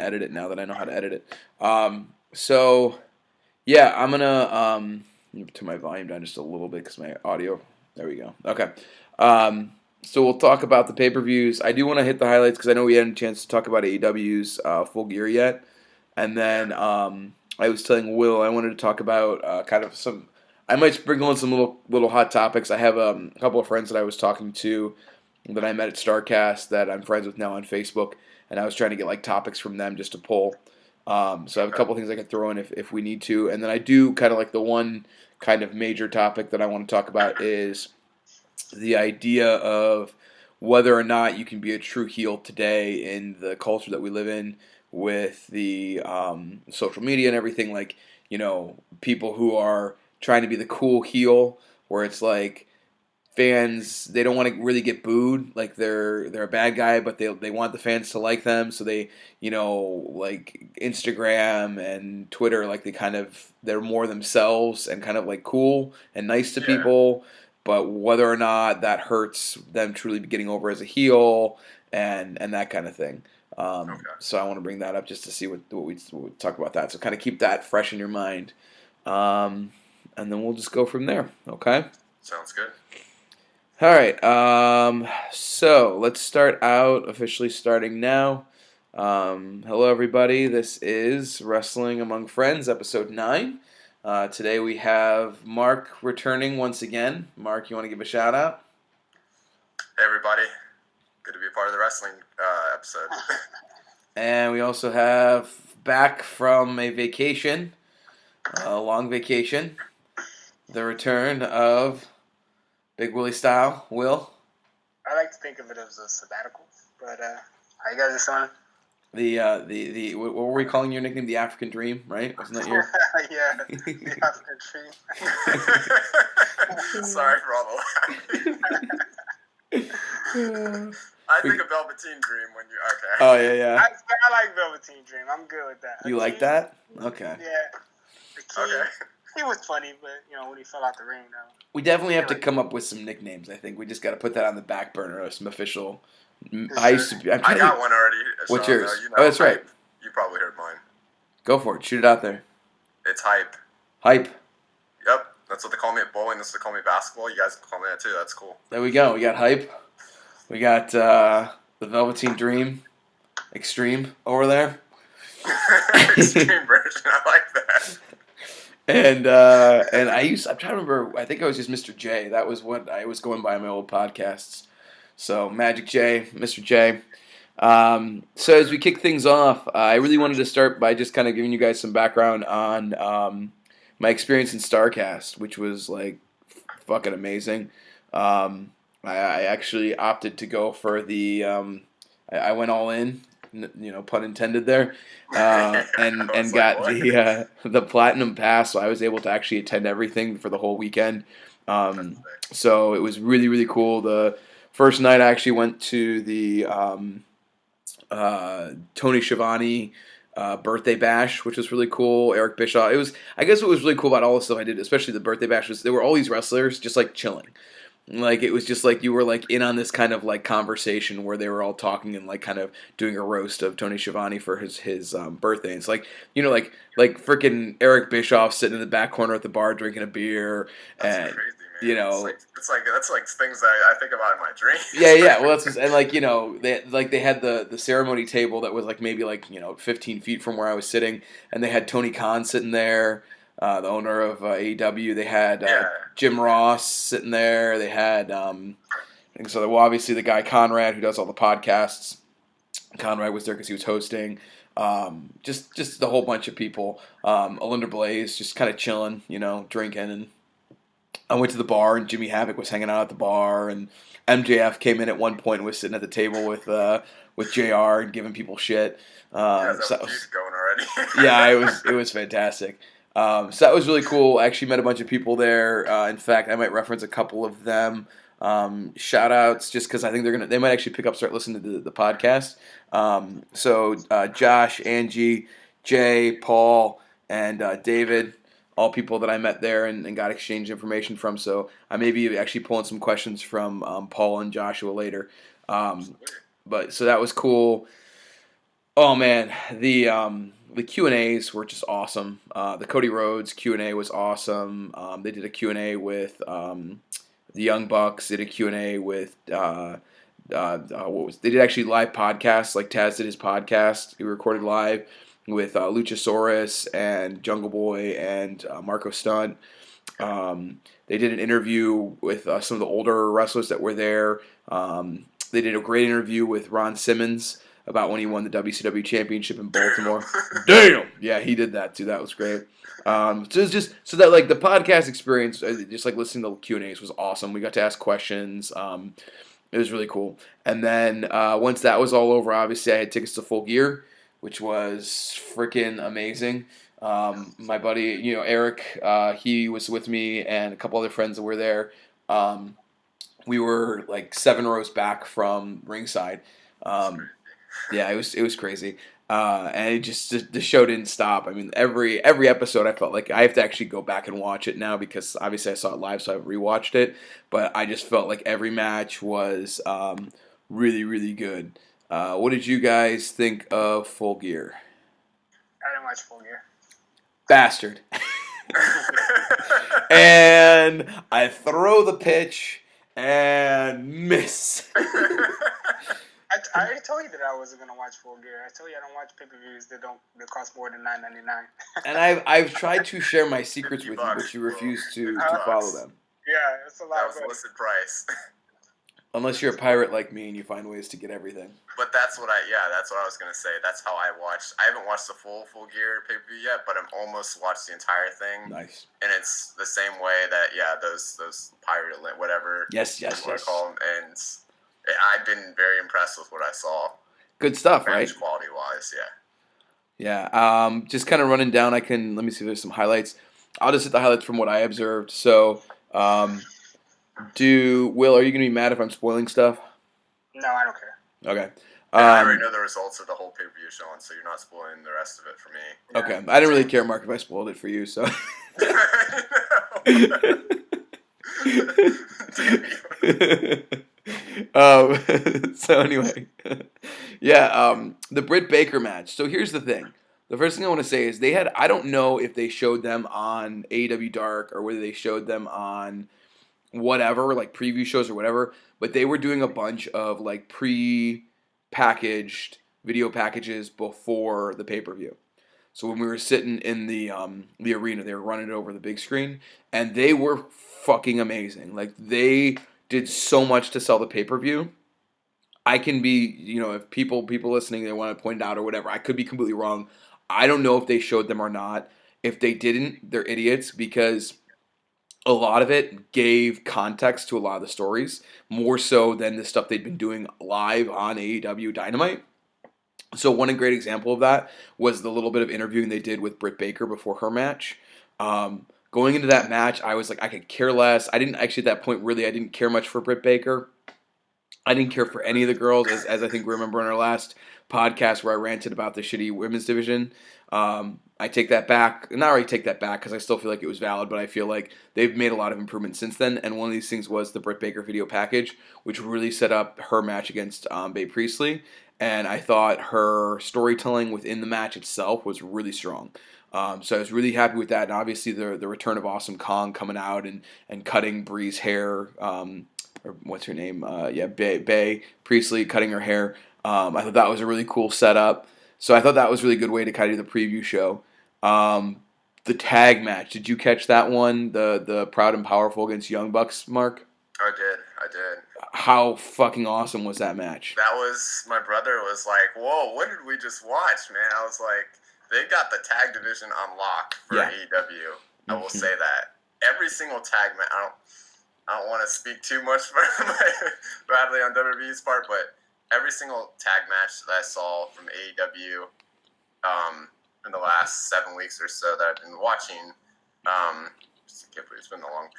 edit it now that I know how to edit it. So yeah, I'm gonna turn my volume down just a little bit because my audio. There we go. Okay. So we'll talk about the pay-per-views. I do want to hit the highlights because I know we hadn't a chance to talk about AEW's Full Gear yet. And then I was telling Will I wanted to talk about kind of some. I might bring on some little hot topics. I have a couple of friends that I was talking to that I met at StarCast that I'm friends with now on Facebook, and I was trying to get like topics from them just to pull. So I have a couple of things I can throw in if we need to, and then I do kind of like the one kind of major topic that I want to talk about is the idea of whether or not you can be a true heel today in the culture that we live in with the social media and everything. Like, people who are trying to be the cool heel, where it's like fans, they don't want to really get booed, like they're a bad guy, but they want the fans to like them, so they, like Instagram and Twitter, like they're more themselves and kind of like cool and nice to people, but whether or not that hurts them truly getting over as a heel and that kind of thing. So I want to bring that up just to see what we talk about that. So kind of keep that fresh in your mind, and then we'll just go from there. Okay. Sounds good. All right. So let's start out officially starting now. Hello, everybody. This is Wrestling Among Friends, episode 9. Today we have Mark returning once again. Mark, you want to give a shout out? Hey, everybody. Good to be a part of the wrestling episode. And we also have back from a vacation, a long vacation, the return of Big Willie Style. Will? I like to think of it as a sabbatical, but how you guys are The what were we calling your nickname? The African Dream, right? Wasn't that your? Yeah, the African Dream. Sorry for all the laughing. I think of Velveteen Dream when you. Okay. Oh yeah. I like Velveteen Dream. I'm good with that. You like that? Okay. Yeah. The key. Okay. He was funny, but when he fell out the ring, though. We definitely have to come up with some nicknames. I think we just got to put that on the back burner of some official. I used to be. I got one already. What's yours? Oh, that's right. You probably heard mine. Go for it. Shoot it out there. It's Hype. Hype. Yep, that's what they call me at bowling. That's what they call me at basketball. You guys can call me that too. That's cool. There we go. We got Hype. We got the Velveteen Dream Extreme over there. Extreme version. I like that. And I'm trying to remember. I think I was just Mr. J. That was what I was going by in my old podcasts. So Magic J, Mr. J. So as we kick things off, I really wanted to start by just kind of giving you guys some background on my experience in StarCast, which was like fucking amazing. I actually opted to go for the. I went all in. Pun intended there, and got the platinum pass, so I was able to actually attend everything for the whole weekend. So it was really, really cool. The first night I actually went to the Tony Schiavone birthday bash, which was really cool. Eric Bischoff. I guess what was really cool about all the stuff I did, especially the birthday bash, was there were all these wrestlers just like chilling. Like, it was just like you were like in on this kind of like conversation where they were all talking and like kind of doing a roast of Tony Schiavone for his birthday. And it's like, like freaking Eric Bischoff sitting in the back corner at the bar drinking a beer. That's and crazy, man. It's like that's like things that I think about in my dreams. Yeah. Well, that's just, and like they had the ceremony table that was like maybe like 15 feet from where I was sitting, and they had Tony Khan sitting there. The owner of AEW. They had Jim Ross sitting there. They had, obviously the guy Conrad who does all the podcasts. Conrad was there because he was hosting. Just a whole bunch of people. Alinda Blaze just kind of chilling, drinking. And I went to the bar, and Jimmy Havoc was hanging out at the bar, and MJF came in at one point and was sitting at the table with JR and giving people shit. That was going already. Yeah, it was fantastic. So that was really cool. I actually met a bunch of people there. In fact, I might reference a couple of them. Shout outs, just because I think they might actually start listening to the podcast. So Josh, Angie, Jay, Paul, and David, all people that I met there and got exchange information from. So I may be actually pulling some questions from Paul and Joshua later. But so that was cool. Oh man, the Q&As were just awesome. The Cody Rhodes Q&A was awesome. They did a Q&A with the Young Bucks. They did a Q&A with what was they did actually live podcasts, like Taz did his podcast. He recorded live with Luchasaurus and Jungle Boy and Marco Stunt. They did an interview with some of the older wrestlers that were there. They did a great interview with Ron Simmons about when he won the WCW Championship in Baltimore. Damn! Yeah, he did that too. That was great. So it's just so that like the podcast experience, just like listening to Q&As was awesome. We got to ask questions. It was really cool. And then once that was all over, obviously I had tickets to Full Gear, which was freaking amazing. My buddy, Eric, he was with me and a couple other friends that were there. We were like 7 rows back from ringside. Yeah, it was crazy. And it just the show didn't stop. I mean, every episode I felt like I have to actually go back and watch it now because obviously I saw it live, so I rewatched it. But I just felt like every match was really, really good. What did you guys think of Full Gear? I didn't watch Full Gear. Bastard. And I throw the pitch and miss. I already told you that I wasn't gonna watch Full Gear. I told you I don't watch pay-per-views that cost more than $9.99. And I've tried to share my secrets with you, but you refuse to follow them. Yeah, it's a lot. That was the listed price. Unless you're a pirate like me and you find ways to get everything. But that's what I was gonna say. That's how I watched. I haven't watched the Full Gear pay-per-view yet, but I'm almost watched the entire thing. Nice. And it's the same way that those pirate whatever. Yes. I call them, and I've been very impressed with what I saw. Good stuff, right? Quality wise, yeah. Yeah. Just kind of running down. Let me see if there's some highlights. I'll just hit the highlights from what I observed. So, Will, are you going to be mad if I'm spoiling stuff? No, I don't care. Okay. I already know the results of the whole pay-per-view, Sean, so you're not spoiling the rest of it for me. Okay. I didn't really care, Mark, if I spoiled it for you, so. So anyway, the Britt Baker match. So here's the thing. The first thing I want to say is I don't know if they showed them on AEW Dark or whether they showed them on whatever, like preview shows or whatever, but they were doing a bunch of like pre-packaged video packages before the pay-per-view. So when we were sitting in the arena, they were running it over the big screen, and they were fucking amazing. Like they did so much to sell the pay-per-view. I can be, if people listening, they want to point it out or whatever, I could be completely wrong. I don't know if they showed them or not. If they didn't, they're idiots because a lot of it gave context to a lot of the stories, more so than the stuff they'd been doing live on AEW Dynamite. So one great example of that was the little bit of interviewing they did with Britt Baker before her match. Going into that match, I was like, I could care less. I didn't actually at that point really, I didn't care much for Britt Baker. I didn't care for any of the girls, as I think we remember in our last podcast where I ranted about the shitty women's division. I take that back. Not really take that back because I still feel like it was valid, but I feel like they've made a lot of improvements since then. And one of these things was the Britt Baker video package, which really set up her match against Bae Priestley. And I thought her storytelling within the match itself was really strong. So I was really happy with that. And obviously the return of Awesome Kong coming out and cutting Bree's hair, or what's her name? Bae Priestley cutting her hair. I thought that was a really cool setup. So I thought that was a really good way to kind of do the preview show. The tag match, did you catch that one? The Proud and Powerful against Young Bucks, Mark? I did. How fucking awesome was that match? That was, my brother was like, whoa, what did we just watch, man? I was like, they got the tag division on lock for AEW. I will say that. Every single tag match, I don't want to speak too much badly on WWE's part, but every single tag match that I saw from AEW in the last 7 weeks or so that I've been watching, I can't believe it's been that long,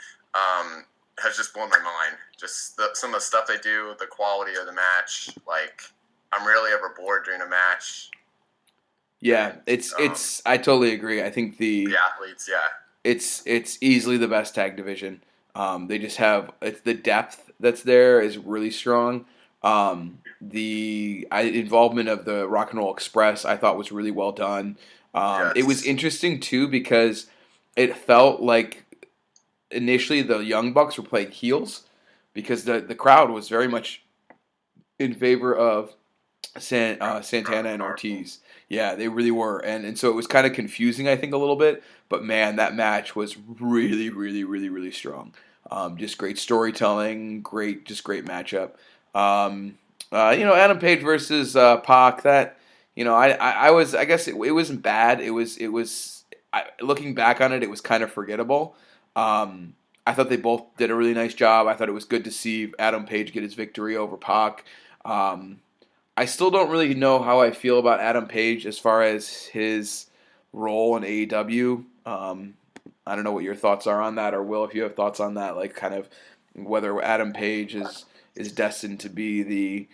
has just blown my mind. Just some of the stuff they do, the quality of the match. Like, I'm rarely ever bored during a match. Yeah, it's I totally agree. I think the athletes, it's easily the best tag division. They just have the depth that's there is really strong. The involvement of the Rock and Roll Express I thought was really well done. It was Yes. interesting too because it felt like initially the Young Bucks were playing heels because the crowd was very much in favor of Santana and Ortiz. Yeah, they really were, and so it was kind of confusing, I think, a little bit. But man, that match was really, really, really, really strong. Just great storytelling, just great matchup. Adam Page versus Pac. That I was, I guess it wasn't bad. Looking back on it, it was kind of forgettable. I thought they both did a really nice job. I thought it was good to see Adam Page get his victory over Pac. Um, I still don't really know how I feel about Adam Page as far as his role in AEW. I don't know what your thoughts are on that, or Will, if you have thoughts on that, like kind of whether Adam Page is destined to be the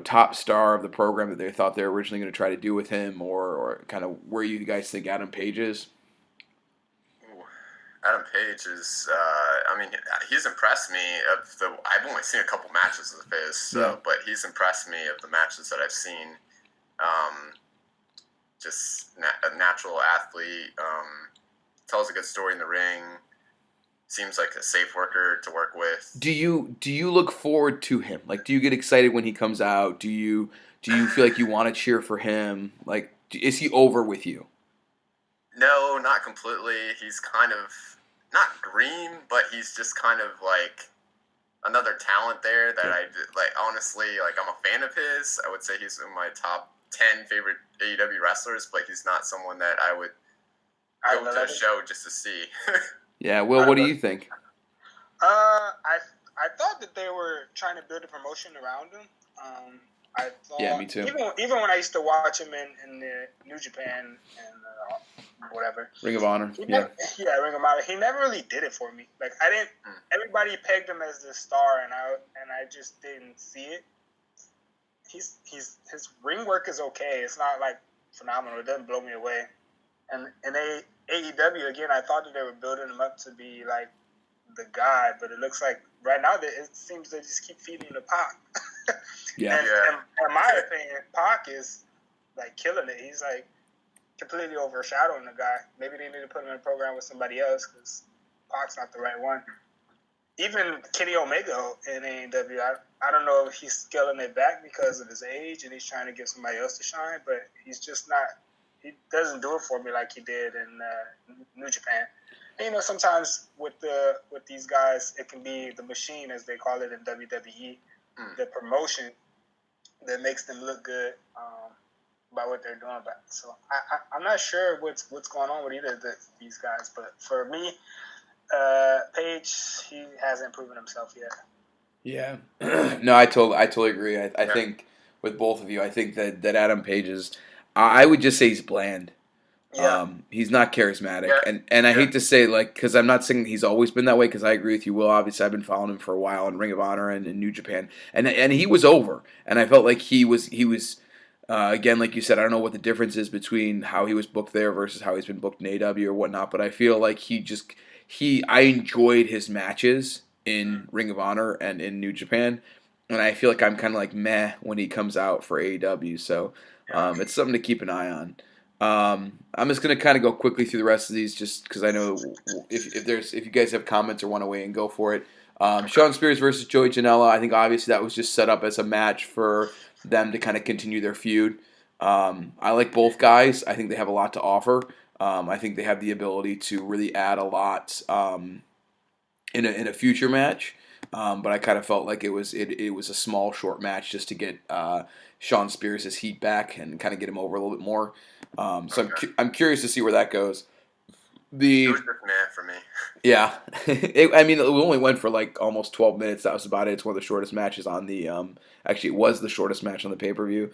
top star of the program that they thought they were originally going to try to do with him, or kind of where you guys think Adam Page is. Adam Page is, he's impressed me. I've only seen a couple matches of his, but he's impressed me of the matches that I've seen. Just a natural athlete, tells a good story in the ring. Seems like a safe worker to work with. Do you look forward to him? Like, do you get excited when he comes out? Do you feel like you want to cheer for him? Like, is he over with you? No, not completely. He's kind of not green, but he's just kind of like another talent there that I like. Honestly, like I'm a fan of his. I would say he's in my top 10 favorite AEW wrestlers, but he's not someone that I would go to a show just to see. Yeah, Will, what do you think? I thought that they were trying to build a promotion around him. I thought, yeah, me too. Even when I used to watch him in the New Japan and whatever, Ring of Honor, Ring of Honor. He never really did it for me. Like I didn't. Everybody pegged him as the star, and I just didn't see it. His ring work is okay. It's not like phenomenal. It doesn't blow me away. And in AEW again, I thought that they were building him up to be like the guy, but it looks like right now that it seems they just keep feeding him to Pac. Yeah. And in my opinion, Pac is like killing it. He's like completely overshadowing the guy. Maybe they need to put him in a program with somebody else because Pac's not the right one. Even Kenny Omega in AEW, I don't know if he's scaling it back because of his age and he's trying to get somebody else to shine, but he's just not. He doesn't do it for me like he did in New Japan. And, sometimes with these guys, it can be the machine, as they call it in WWE, the promotion that makes them look good by what they're doing. So I'm not sure what's going on with either of these guys, but for me, Page, he hasn't proven himself yet. Yeah, no, I totally agree. I think with both of you, I think that Adam Page is. I would just say he's bland. Yeah. He's not charismatic, and I hate to say because I'm not saying he's always been that way. Because I agree with you, Will. Obviously, I've been following him for a while in Ring of Honor and in New Japan, and he was over, and I felt like he was again, like you said. I don't know what the difference is between how he was booked there versus how he's been booked in AEW or whatnot, but I feel like I enjoyed his matches in Ring of Honor and in New Japan, and I feel like I'm kind of like meh when he comes out for AEW. So it's something to keep an eye on. I'm just gonna kind of go quickly through the rest of these, just because I know if you guys have comments or want to weigh in, go for it. Shawn Spears versus Joey Janela. I think obviously that was just set up as a match for them to kind of continue their feud. I like both guys. I think they have a lot to offer. I think they have the ability to really add a lot in a future match. But I kind of felt like it was a small, short match just to get Shawn Spears' heat back and kind of get him over a little bit more. So I'm curious to see where that goes. It was just meh for me. Yeah, it only went for like almost 12 minutes. That was about it. It's one of the shortest matches on the. Actually, it was the shortest match on the pay-per-view.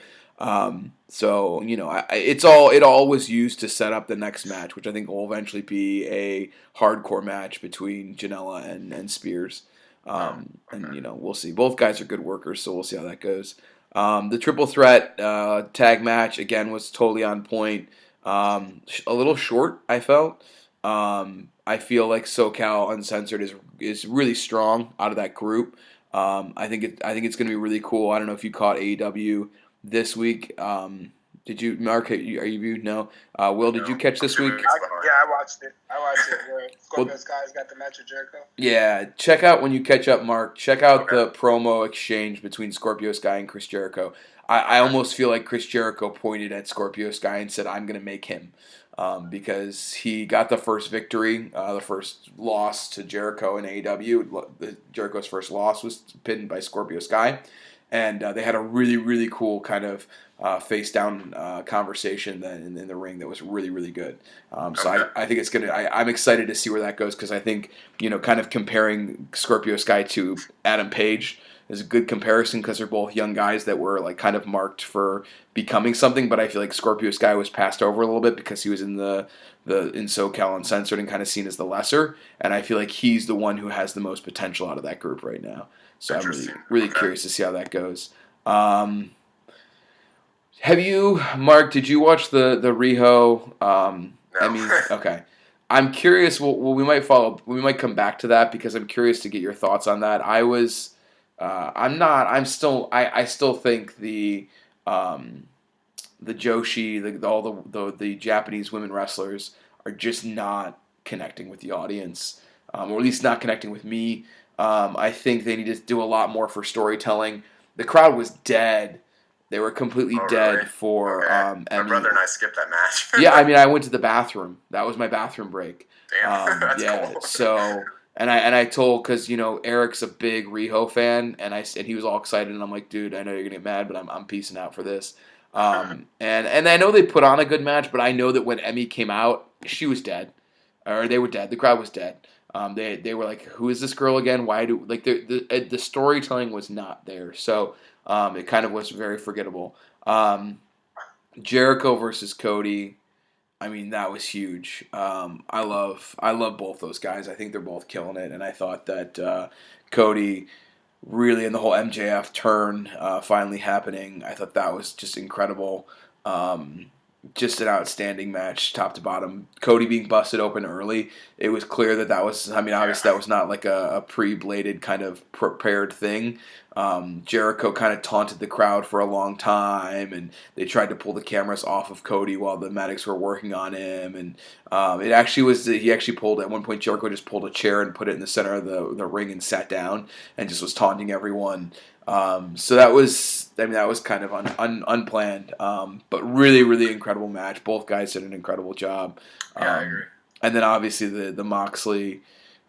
So it all was used to set up the next match, which I think will eventually be a hardcore match between Janela and Spears. And we'll see. Both guys are good workers, so we'll see how that goes. The triple threat tag match again was totally on point. A little short, I felt. I feel like SoCal Uncensored is really strong out of that group. I think it's going to be really cool. I don't know if you caught AEW this week. Did you, Mark? Are you no? Will, did you catch this week? I watched it. Where Scorpio Sky's got the match with Jericho. Yeah, check out when you catch up, Mark. Check out the promo exchange between Scorpio Sky and Chris Jericho. I almost feel like Chris Jericho pointed at Scorpio Sky and said, "I'm going to make him," because he got the first victory, the first loss to Jericho in AEW. Jericho's first loss was pinned by Scorpio Sky, and they had a really, really cool kind of face down conversation then in the ring that was really, really good. So I think it's gonna. I'm excited to see where that goes because I think kind of comparing Scorpio Sky to Adam Page is a good comparison because they're both young guys that were like kind of marked for becoming something. But I feel like Scorpio Sky was passed over a little bit because he was in the in SoCal Uncensored and kind of seen as the lesser. And I feel like he's the one who has the most potential out of that group right now. So I'm really curious to see how that goes. Have you, Mark? Did you watch the Riho? No. Okay. I'm curious. We might follow. We might come back to that because I'm curious to get your thoughts on that. I was. I'm not. I'm still. I still think the Joshi, all the Japanese women wrestlers are just not connecting with the audience, or at least not connecting with me. I think they need to do a lot more for storytelling. The crowd was dead. They were completely dead really? for My brother and I skipped that match. Yeah, I went to the bathroom. That was my bathroom break. Damn, that's cool. So and I told because Eric's a big Riho fan, and he was all excited, and I'm like, dude, I know you're gonna get mad, but I'm peacing out for this. And I know they put on a good match, but I know that when Emmy came out, she was dead, or they were dead. The crowd was dead. They were like, who is this girl again? Why do the storytelling was not there. So it kind of was very forgettable. Jericho versus Cody. I mean, that was huge. I love both those guys. I think they're both killing it, and I thought that Cody really in the whole MJF turn finally happening. I thought that was just incredible. Just an outstanding match, top to bottom. Cody being busted open early, it was clear that was. I mean, obviously that was not like a pre-bladed kind of prepared thing. Jericho kind of taunted the crowd for a long time, and they tried to pull the cameras off of Cody while the medics were working on him. And it actually was. He actually pulled at one point. Jericho just pulled a chair and put it in the center of the ring and sat down and just was taunting everyone. So that was kind of unplanned, but really, really incredible match. Both guys did an incredible job. I agree. And then obviously the Moxley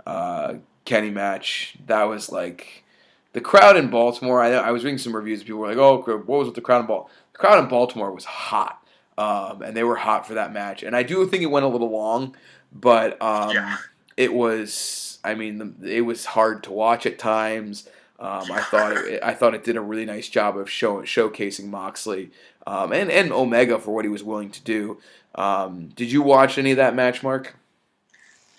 Kenny match, that was like the crowd in Baltimore. I was reading some reviews. People were like, "Oh, what was with the crowd in Baltimore?" The crowd in Baltimore was hot, and they were hot for that match. And I do think it went a little long, but it was. I mean, it was hard to watch at times. I thought it did a really nice job of showcasing Moxley and Omega for what he was willing to do. Did you watch any of that match, Mark?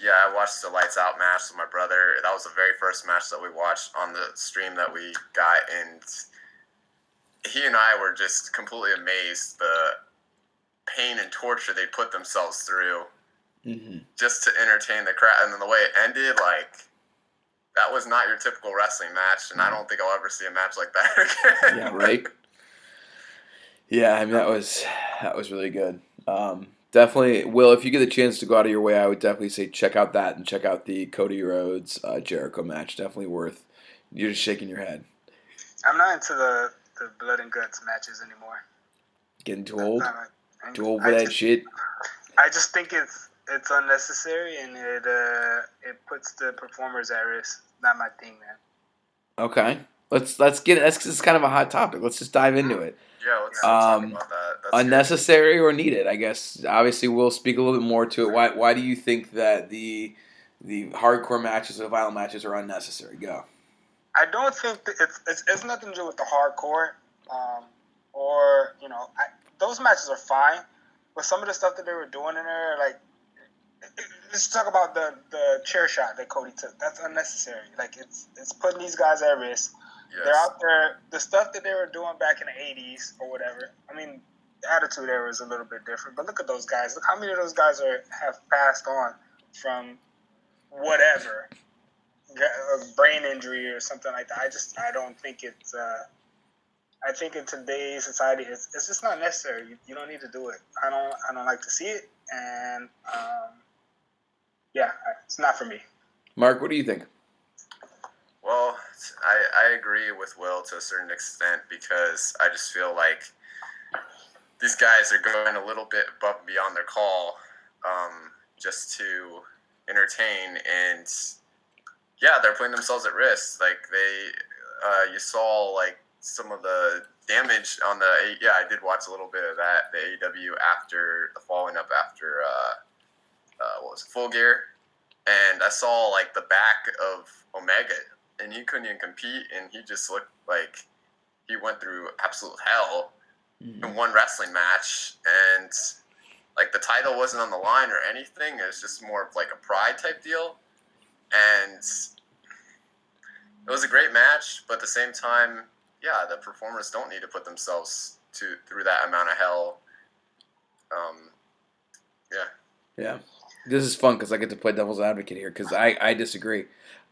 Yeah, I watched the Lights Out match with my brother. That was the very first match that we watched on the stream that we got, and he and I were just completely amazed the pain and torture they put themselves through just to entertain the crowd. And then the way it ended, like, that was not your typical wrestling match, and I don't think I'll ever see a match like that again. Yeah, right. Yeah, I mean that was really good. Definitely, Will, if you get the chance to go out of your way, I would definitely say check out that and check out the Cody Rhodes Jericho match. Definitely worth. You're just shaking your head. I'm not into the blood and guts matches anymore. Getting too old? Too old for that shit? I just think it's unnecessary, and it puts the performers at risk. Not my thing, man. Okay, let's get it. That's kind of a hot topic. Let's just dive into it. Yeah, let's talk about that. That's unnecessary or needed, I guess. Obviously, we'll speak a little bit more to it. Why do you think that the hardcore matches or violent matches are unnecessary? Go. I don't think that it's nothing to do with the hardcore, or those matches are fine, but some of the stuff that they were doing in there, like, let's talk about the chair shot that Cody took. That's unnecessary. Like, it's putting these guys at risk. Yes. They're out there. The stuff that they were doing back in the 80s or whatever. I mean, the Attitude Era is a little bit different. But look at those guys. Look how many of those guys have passed on from whatever. a brain injury or something like that. I don't think it's. I think in today's society, it's just not necessary. You don't need to do it. I don't like to see it, and yeah, it's not for me. Mark, what do you think? Well, I agree with Will to a certain extent because I just feel like these guys are going a little bit above and beyond their call just to entertain, and yeah, they're putting themselves at risk. Like you saw like some of the damage on the I did watch a little bit of that, the AEW after the following up after what was it, Full Gear, and I saw like the back of Omega, and he couldn't even compete, and he just looked like he went through absolute hell in one wrestling match, and like the title wasn't on the line or anything. It was just more of like a pride type deal, and it was a great match, but at the same time, yeah, the performers don't need to put themselves through that amount of hell. Yeah. This is fun because I get to play devil's advocate here because I disagree.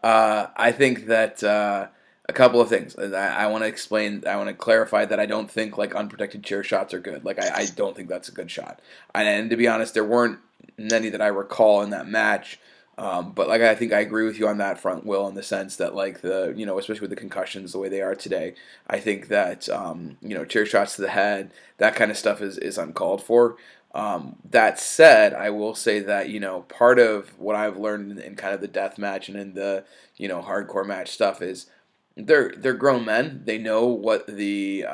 I think that a couple of things. I want to explain. I want to clarify that I don't think like unprotected chair shots are good. Like I don't think that's a good shot. And to be honest, there weren't many that I recall in that match. But like I think I agree with you on that front, Will, in the sense that like especially with the concussions the way they are today, I think that chair shots to the head, that kind of stuff is uncalled for. That said, I will say that part of what I've learned in kind of the death match and in the hardcore match stuff is they're grown men. They know what the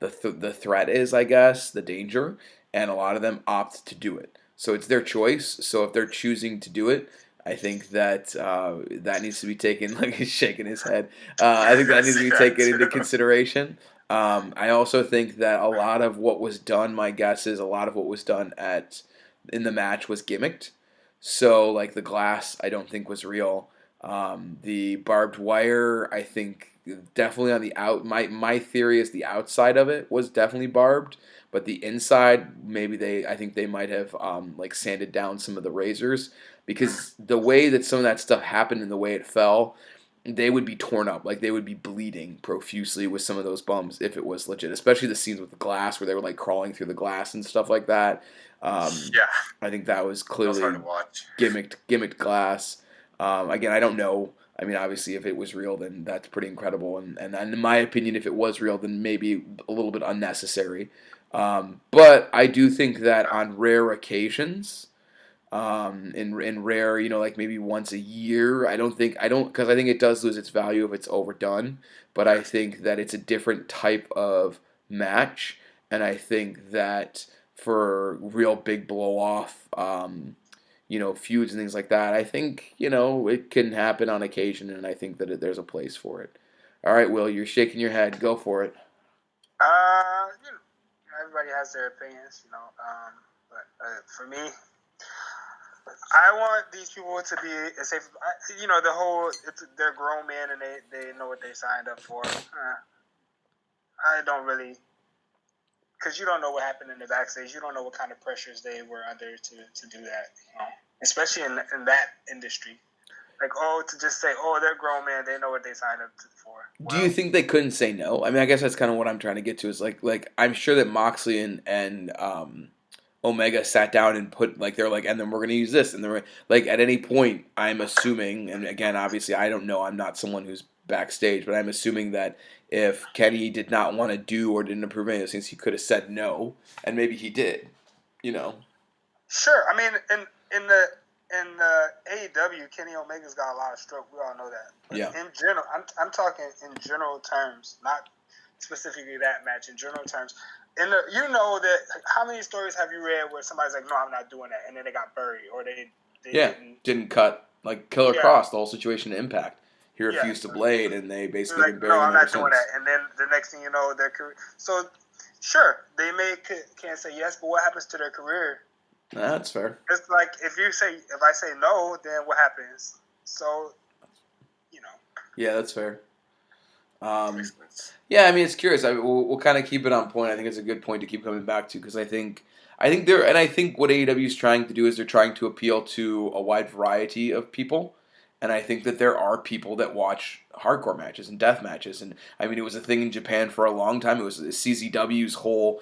threat is, I guess, the danger, and a lot of them opt to do it. So it's their choice. So if they're choosing to do it, I think that that needs to be taken. Like he's shaking his head. I think that needs to be taken into consideration. I also think that a lot of what was done, my guess is a lot of what was done in the match was gimmicked. So like the glass, I don't think was real. The barbed wire, I think definitely on the out. My theory is the outside of it was definitely barbed, but the inside, I think they might have like sanded down some of the razors because the way that some of that stuff happened and the way it fell, they would be torn up, like they would be bleeding profusely with some of those bumps if it was legit, especially the scenes with the glass where they were like crawling through the glass and stuff like that. I think that was clearly hard to watch. gimmicked glass. Again, I don't know. I mean, obviously, if it was real, then that's pretty incredible. And in my opinion, if it was real, then maybe a little bit unnecessary. But I do think that on rare occasions, in rare, like maybe once a year, because I think it does lose its value if it's overdone. But I think that it's a different type of match, and I think that for real big blow off, feuds and things like that, I think it can happen on occasion, and I think that there's a place for it. All right, Will, you're shaking your head. Go for it. Everybody has their opinions, but for me, I want these people to be as safe. They're grown men and they know what they signed up for. I don't really, because you don't know what happened in the backstage. You don't know what kind of pressures they were under to do that, especially in that industry. Like, to just say, they're grown men, they know what they signed up for. Well, do you think they couldn't say no? I mean, I guess that's kind of what I'm trying to get to. Is like I'm sure that Moxley and Omega sat down and put they're like, and then we're gonna use this, and they're like, at any point, I'm assuming, and again, obviously, I don't know, I'm not someone who's backstage, but I'm assuming that if Kenny did not want to do or didn't approve any of those things, he could have said no, and maybe he did, Sure, I mean, in the AEW, Kenny Omega's got a lot of stroke. We all know that. But yeah. In general, I'm talking in general terms, not specifically that match. In general terms, that how many stories have you read where somebody's like, "No, I'm not doing that," and then they got buried, or they didn't cut like Killer Cross, the whole situation to Impact. He refused to blade, and they basically been burying him. No, I'm not doing that. And then the next thing you know, their career. So sure, they can't say yes, but what happens to their career? That's fair. It's like if I say no, then what happens? So, Yeah, that's fair. Yeah, I mean, it's curious. We'll kind of keep it on point. I think it's a good point to keep coming back to because I think what AEW is trying to do is they're trying to appeal to a wide variety of people, And I think that there are people that watch hardcore matches and death matches. And I mean, it was a thing in Japan for a long time. It was CZW's whole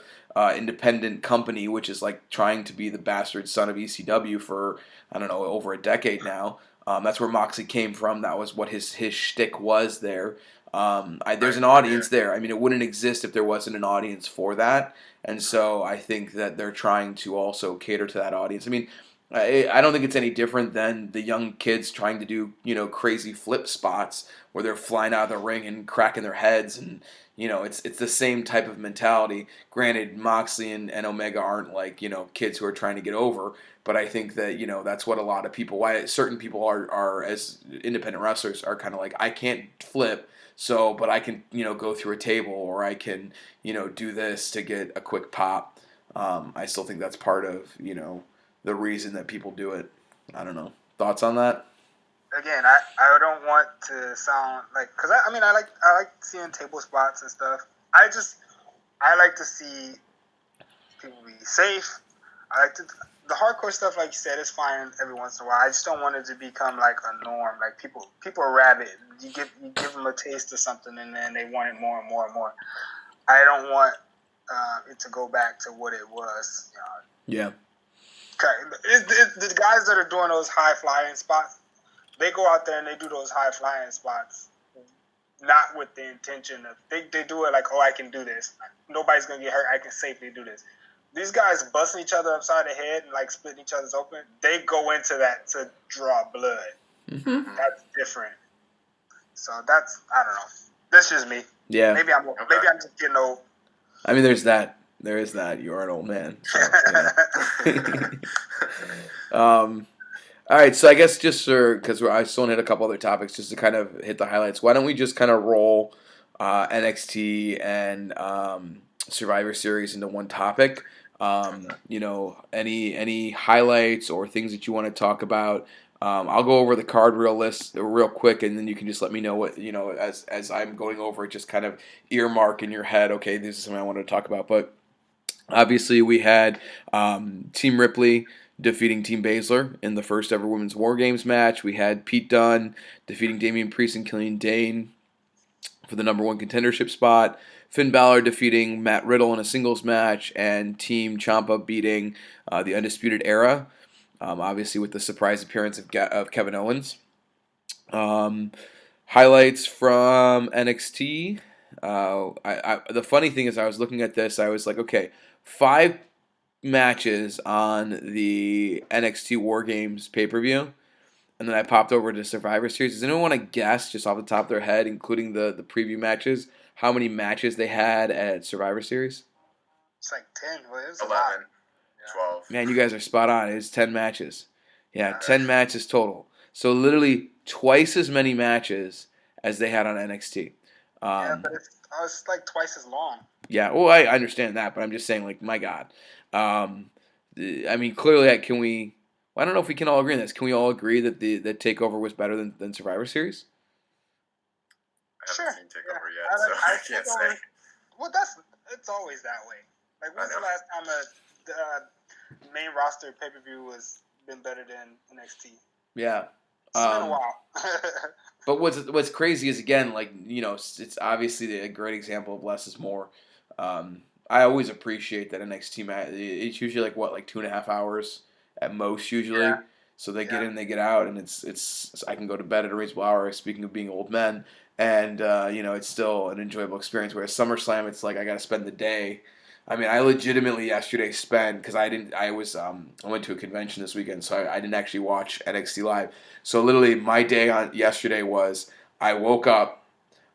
independent company, which is like trying to be the bastard son of ECW for, I don't know, over a decade now. That's where Moxley came from. That was what his shtick was there. There's an audience there. I mean, it wouldn't exist if there wasn't an audience for that. And so I think that they're trying to also cater to that audience. I mean, I don't think it's any different than the young kids trying to do, crazy flip spots where they're flying out of the ring and cracking their heads. And, it's the same type of mentality. Granted, Moxley and Omega aren't like, kids who are trying to get over. But I think that, that's what a lot of people, why certain people are as independent wrestlers, are kind of like, I can't flip. So, but I can, go through a table, or I can, do this to get a quick pop. I still think that's part of, the reason that people do it. I don't know. Thoughts on that? Again, I don't want to sound like, because I like seeing table spots and stuff. I like to see people be safe. The hardcore stuff, like you said, is fine every once in a while. I just don't want it to become like a norm. Like people are rabid. You give them a taste of something, and then they want it more and more and more. I don't want it to go back to what it was. Yeah. The guys that are doing those high flying spots, they go out there and they do those high flying spots, not with the intention of they do it like, oh, I can do this. Nobody's gonna get hurt. I can safely do this. These guys busting each other upside the head and like splitting each other's open, they go into that to draw blood. Mm-hmm. That's different. So I don't know. That's just me. Yeah. Maybe I'm just getting old. I mean, there's that. There is that. You are an old man. So, yeah. All right. So I guess just because I still want to hit a couple other topics, just to kind of hit the highlights. Why don't we just kind of roll NXT and Survivor Series into one topic? Any highlights or things that you want to talk about? I'll go over the card real quick, and then you can just let me know what, as I'm going over it, just kind of earmark in your head, okay, this is something I wanted to talk about. But obviously we had Team Ripley defeating Team Baszler in the first ever Women's WarGames match. We had Pete Dunne defeating Damian Priest and Killian Dane for the number 1 contendership spot. Finn Balor defeating Matt Riddle in a singles match, and Team Ciampa beating the Undisputed Era. Obviously, with the surprise appearance of Kevin Owens. Highlights from NXT. The funny thing is, I was looking at this. I was like, okay, 5 matches on the NXT WarGames pay-per-view. And then I popped over to Survivor Series. Does anyone want to guess, just off the top of their head, including the preview matches, how many matches they had at Survivor Series? It's like 10. Well, it was 11. 12. Man, you guys are spot on. It's 10 matches. Yeah, 10 matches total. So literally twice as many matches as they had on NXT. But it's like twice as long. Yeah, well, I understand that, but I'm just saying, like, my God. I mean, clearly, can we... Well, I don't know if we can all agree on this. Can we all agree that the TakeOver was better than Survivor Series? I haven't seen TakeOver yet, so I can't say. Well, it's always that way. Like, when's the last time the main roster pay-per-view was been better than NXT? Yeah. It's been a while. But what's crazy is, again, like, it's obviously a great example of less is more. I always appreciate that NXT match. It's usually like 2.5 hours at most usually. Yeah. So they get in, they get out, and it's I can go to bed at a reasonable hour. Speaking of being old men, and it's still an enjoyable experience. Whereas SummerSlam, it's like I got to spend the day. I mean, I legitimately yesterday spent, because I went to a convention this weekend, so I didn't actually watch NXT Live. So literally my day on yesterday was I woke up,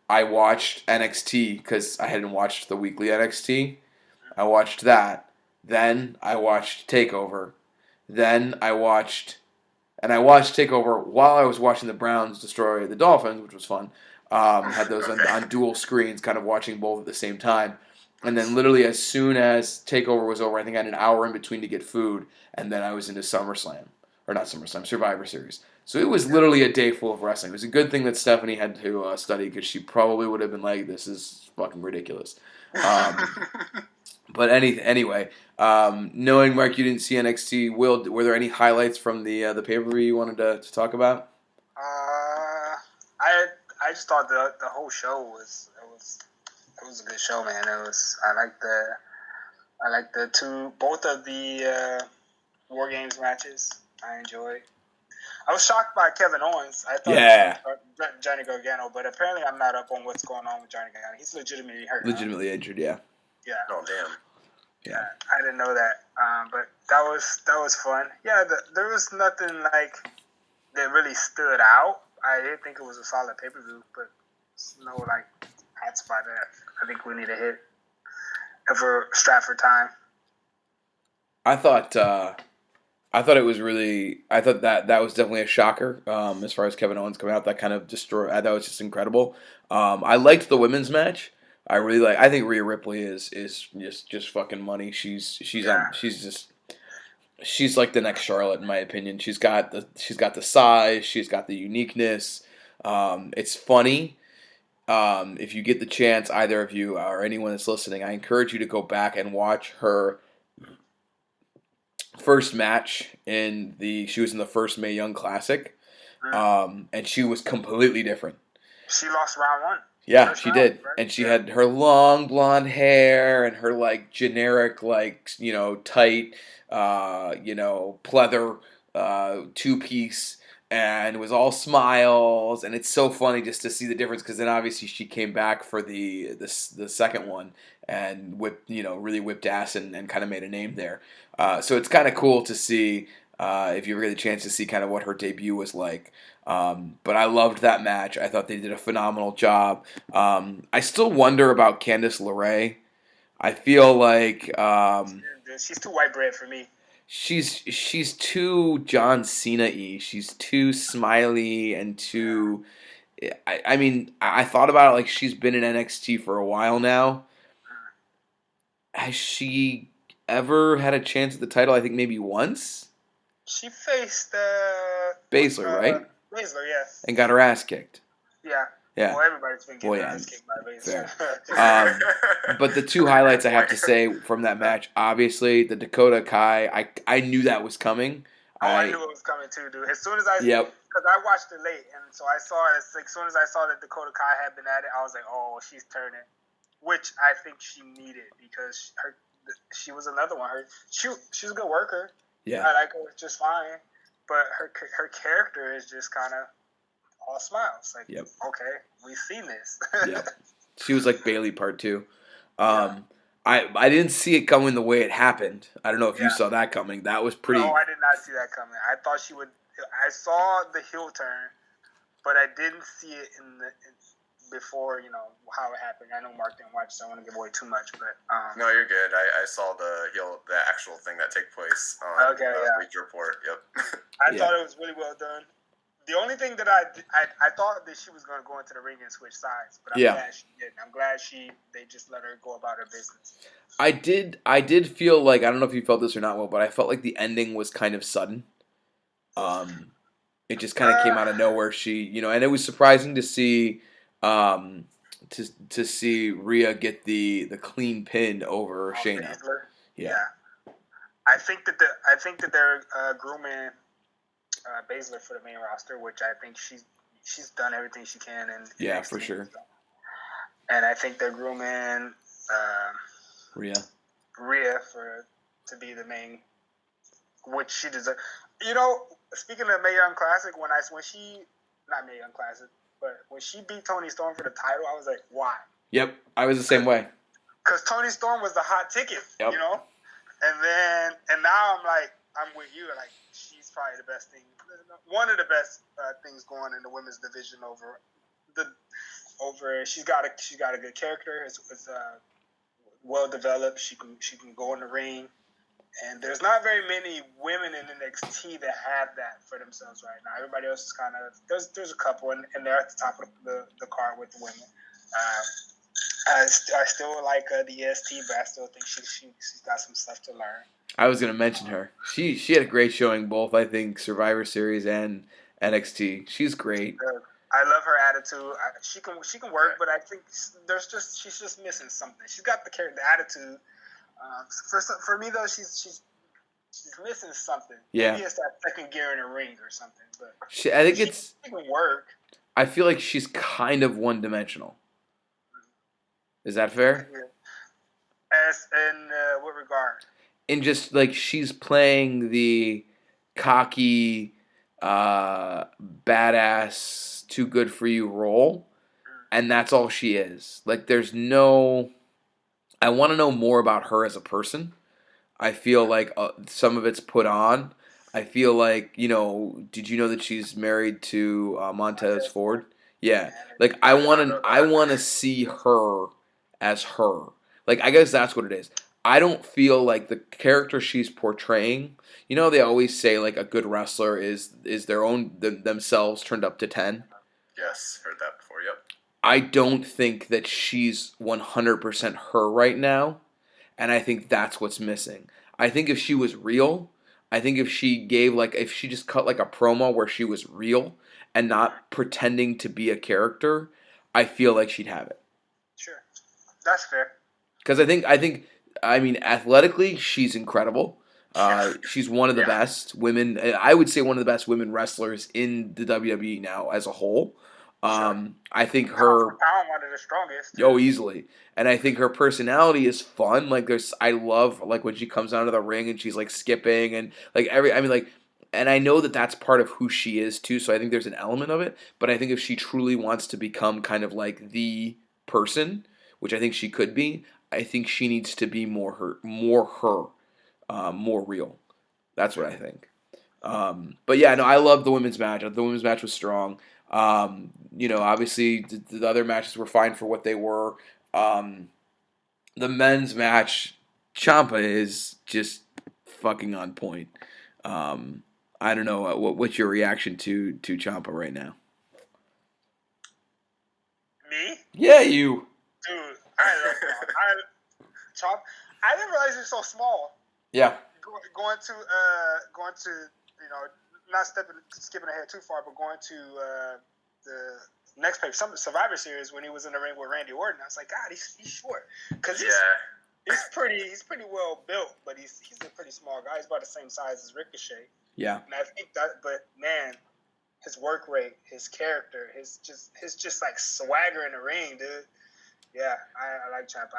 I watched NXT because I hadn't watched the weekly NXT. I watched that. Then I watched TakeOver. Then I watched TakeOver while I was watching the Browns destroy the Dolphins, which was fun. Had those on dual screens, kind of watching both at the same time. And then literally as soon as TakeOver was over, I think I had an hour in between to get food, and then I was into SummerSlam. Or not SummerSlam, Survivor Series. So it was literally a day full of wrestling. It was a good thing that Stephanie had to study, because she probably would have been like, this is fucking ridiculous. But anyway, knowing, Mark, you didn't see NXT, were there any highlights from the pay-per-view you wanted to talk about? I just thought the whole show was a good show, man. I like both of the War Games matches. I enjoyed. I was shocked by Kevin Owens. I thought it was Johnny Gargano, but apparently I'm not up on what's going on with Johnny Gargano. He's legitimately hurt. Legitimately injured, yeah. Yeah. Oh damn. Yeah, I didn't know that. But that was fun. Yeah, there was nothing like that really stood out. I didn't think it was a solid pay-per-view, but no like hot spot that I think we need to hit for Stratford time. I thought it was really. I thought that was definitely a shocker. As far as Kevin Owens coming out, that kind of destroyed. I thought it was just incredible. I liked the women's match. I really like. I think Rhea Ripley is just fucking money. She's like the next Charlotte in my opinion. She's got the size. She's got the uniqueness. It's funny. If you get the chance, either of you or anyone that's listening, I encourage you to go back and watch her first match she was in the first Mae Young Classic, and she was completely different. She lost round 1. Yeah, she did, right? And she had her long blonde hair and her like generic tight pleather 2-piece, and it was all smiles, and it's so funny just to see the difference because then obviously she came back for the second one and really whipped ass and kind of made a name there. So it's kind of cool to see if you ever get a chance to see kind of what her debut was like. But I loved that match. I thought they did a phenomenal job. I still wonder about Candice LeRae. I feel like she's too white bread for me. She's too John Cena-y. She's too smiley and too. I mean, I thought about it like she's been in NXT for a while now. Has she ever had a chance at the title? I think maybe once. She faced Baszler, right? Baszler, yeah. And got her ass kicked. Yeah. Yeah. Well, everybody's been getting their ass kicked by Baszler. But the two highlights I have to say from that match, obviously, the Dakota Kai, I knew that was coming. I knew it was coming too, dude. As soon as because I watched it late, and so I saw it. As soon as I saw that Dakota Kai had been at it, I was like, oh, she's turning. Which I think she needed because she was another one. She's a good worker. Yeah. I like her just fine. But her character is just kind of all smiles. Like, okay, we've seen this. Yep. She was like Bailey Part 2. I didn't see it coming the way it happened. I don't know if you saw that coming. That was pretty. No, I did not see that coming. I thought she would. I saw the heel turn, but I didn't see it before how it happened. I know Mark didn't watch, so I don't want to give away too much. But no, you're good. I saw the actual thing that took place on Bleacher Report. Yep. I thought it was really well done. The only thing that I thought that she was going to go into the ring and switch sides, but I'm glad she didn't. I'm glad they just let her go about her business. I did feel like, I don't know if you felt this or not, Will, but I felt like the ending was kind of sudden. It just kind of came out of nowhere. She, and it was surprising to see to see Rhea get the clean pin over Shayna. Yeah. I think that they're grooming Baszler for the main roster, which I think she's done everything she can. And for sure. And I think they're grooming Rhea to be the main, which she deserves. Speaking of Mae Young Classic, not Mae Young Classic, but when she beat Toni Storm for the title, I was like, why? Yep, I was the same way. Because Toni Storm was the hot ticket, and now I'm with you, like, she's probably the best thing, one of the best things going in the women's division she's got a good character, it's well developed, she can go in the ring, and there's not very many women in NXT that have that for themselves right now. Everybody else is kind of there's a couple, and they're at the top of the card with the women. I still like the EST, but I still think she's got some stuff to learn. I was going to mention her. She had a great showing, both I think Survivor Series and NXT. She's great. I love her attitude. She can work, but I think she's just missing something. She's got the attitude. For me though, she's missing something. Yeah. Maybe it's that second gear in the ring or something. But I think she can work. I feel like she's kind of one-dimensional. Is that fair? As in what regard? In just like she's playing the cocky, badass, too good for you role, and that's all she is. Like, there's no. I want to know more about her as a person. I feel like some of it's put on. I feel like, did you know that she's married to Montez Ford? Yeah. Like, I want to see her as her. Like, I guess that's what it is. I don't feel like the character she's portraying. They always say like a good wrestler is their own themselves turned up to 10. Yes, heard that before. Yep. I don't think that she's 100% her right now. And I think that's what's missing. I think if she was real, I think if she if she just cut like a promo where she was real and not pretending to be a character, I feel like she'd have it. Sure. That's fair. Because I mean, athletically, she's incredible. She's one of the best women. I would say one of the best women wrestlers in the WWE now as a whole. I think her pound one of the strongest. Oh, easily. And I think her personality is fun. Like I love like when she comes out of the ring and she's like skipping and like and I know that that's part of who she is too. So I think there's an element of it. But I think if she truly wants to become kind of like the person, which I think she could be, I think she needs to be more her, more real. That's what I think. But yeah, no, I love the women's match. The women's match was strong. Obviously the other matches were fine for what they were. The men's match, Ciampa is just fucking on point. I don't know what's your reaction to Ciampa right now. Me? Yeah, you. Dude, I didn't realize you're so small. Yeah. Going to not skipping ahead too far, but going to the next page, some Survivor Series when he was in the ring with Randy Orton. I was like, God, he's short because he's pretty well built, but he's a pretty small guy. He's about the same size as Ricochet. Yeah. And I think that, but man, his work rate, his character, his just like swagger in the ring, dude. Yeah, I like Ciampa.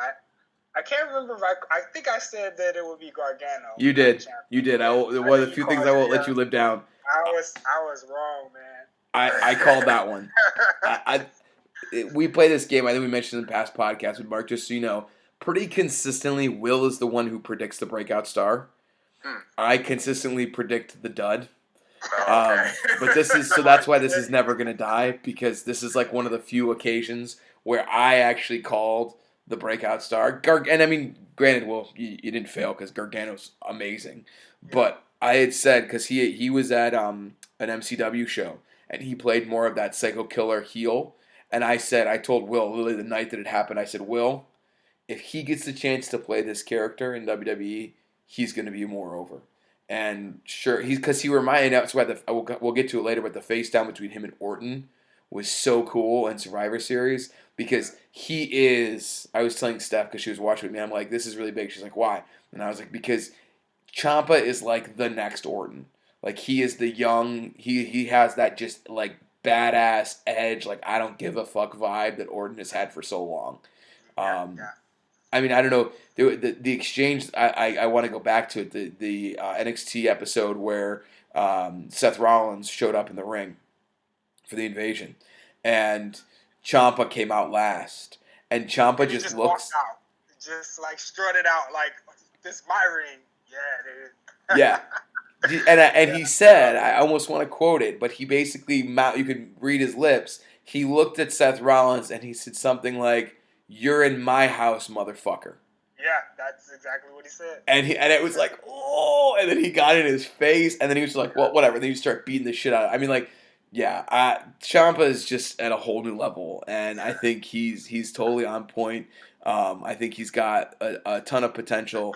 I can't remember if I think I said that it would be Gargano. You did. You did. One of the few things I won't let you live down. I was wrong, man. I called that one. We play this game. I think we mentioned in the past podcast with Mark. Just so you know, pretty consistently, Will is the one who predicts the breakout star. I consistently predict the dud. But that's why this is never gonna die, because this is like one of the few occasions where I actually called the breakout star. And I mean, granted, well, you didn't fail because Gargano's amazing. But I had said, because he was at an MCW show, and he played more of that psycho killer heel. And I told Will, literally the night that it happened, I said, Will, if he gets the chance to play this character in WWE, he's going to be more over. And sure, because he reminded, that's why we'll get to it later, but the face down between him and Orton was so cool in Survivor Series, because he is, I was telling Steph, because she was watching with me, I'm like, this is really big. She's like, why? And I was like, because Ciampa is like the next Orton. Like, he is the young, he has that just like badass edge, like I don't give a fuck vibe that Orton has had for so long. I mean, I don't know, the exchange, I want to go back to it, the NXT episode where Seth Rollins showed up in the ring for the invasion, and Ciampa came out last, and Ciampa just looks out, just like strutted out like, this is my ring. Yeah, dude. Yeah. And he said, I almost want to quote it, but he basically, you could read his lips, he looked at Seth Rollins and he said something like, "You're in my house, motherfucker." Yeah, that's exactly what he said. And it was like, oh, and then he got in his face, and then he was like, well, whatever. Then you start beating the shit out of it. I mean, like, yeah, Ciampa is just at a whole new level, and I think he's totally on point. I think he's got a ton of potential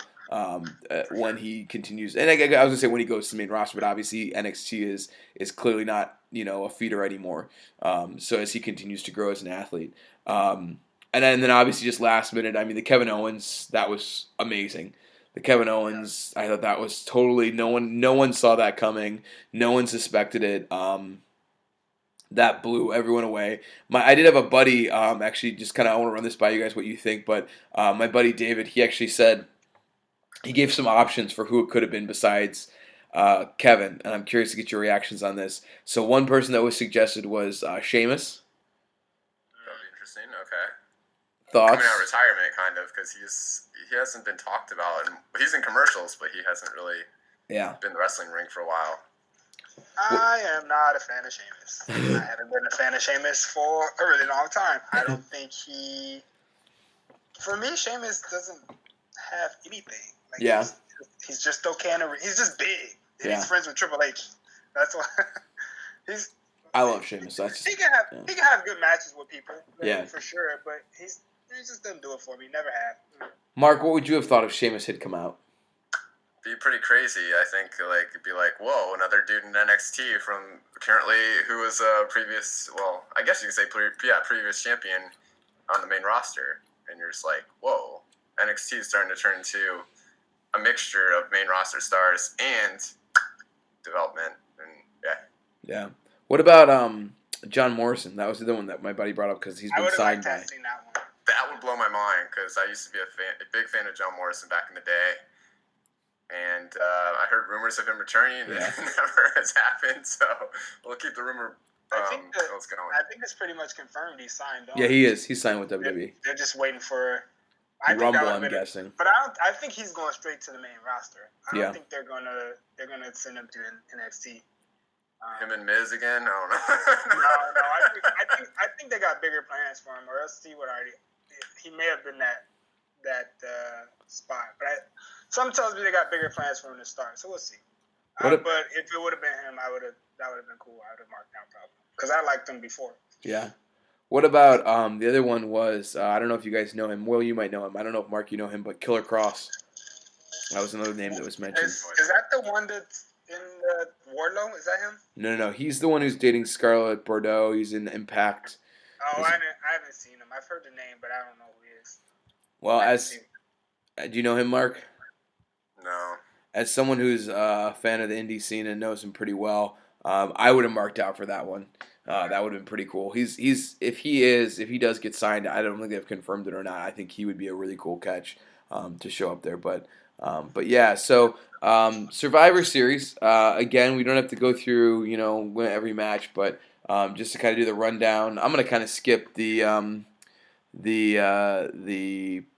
when he continues. And I was gonna say when he goes to the main roster, but obviously NXT is clearly not a feeder anymore. So as he continues to grow as an athlete, and then obviously just last minute, I mean, the Kevin Owens, that was amazing. The Kevin Owens, I thought that was totally, no one saw that coming. No one suspected it. that blew everyone away. I did have a buddy, actually, just kind of, I want to run this by you guys, what you think, but my buddy David, he actually said, he gave some options for who it could have been besides Kevin, and I'm curious to get your reactions on this. So one person that was suggested was Sheamus. That would be interesting. Okay. Thoughts? Coming out of retirement, kind of, because he hasn't been talked about, and he's in commercials, but he hasn't really been in the wrestling ring for a while. I am not a fan of Sheamus. I haven't been a fan of Sheamus for a really long time. I don't think for me, Sheamus doesn't have anything. Like, he's just okay. He's just big. And he's friends with Triple H. That's why I love Sheamus. He can have good matches with people. For sure. But he just doesn't do it for me. Never have. Mark, what would you have thought if Sheamus had come out? Be pretty crazy. I think it'd be like, whoa, another dude in NXT from currently who was a previous, well, I guess you could say previous champion on the main roster, and you're just like, whoa, NXT is starting to turn into a mixture of main roster stars and development, and yeah. What about John Morrison? That was the one that my buddy brought up because he's been signed by. That would blow my mind because I used to be a big fan of John Morrison back in the day. And I heard rumors of him returning, and it never has happened. So we'll keep the rumor going. I think it's pretty much confirmed he's signed on. Yeah, he is. He's signed with WWE. They're just waiting for Rumble, I'm guessing. But I think he's going straight to the main roster. I don't think they're gonna send him to NXT. Him and Miz again? I don't know. No. I think they got bigger plans for him, or else he may have been that spot, but something tells me they got bigger plans for him to start, so we'll see. But if it would have been him, that would have been cool. I would have marked down probably because I liked him before. Yeah. What about the other one was I don't know if you guys know him. Will, you might know him. I don't know if Mark you know him, but Killer Cross. That was another name that was mentioned. Is that the one that's in Wardlow? Is that him? No. He's the one who's dating Scarlett Bordeaux. He's in Impact. Oh, I haven't seen him. I've heard the name, but I don't know who he is. Well, do you know him, Mark? No. As someone who's a fan of the indie scene and knows him pretty well, I would have marked out for that one. That would have been pretty cool. If he does get signed, I don't think they've confirmed it or not. I think he would be a really cool catch to show up there. But yeah, so Survivor Series again. We don't have to go through every match, but just to kind of do the rundown, I'm gonna kind of skip the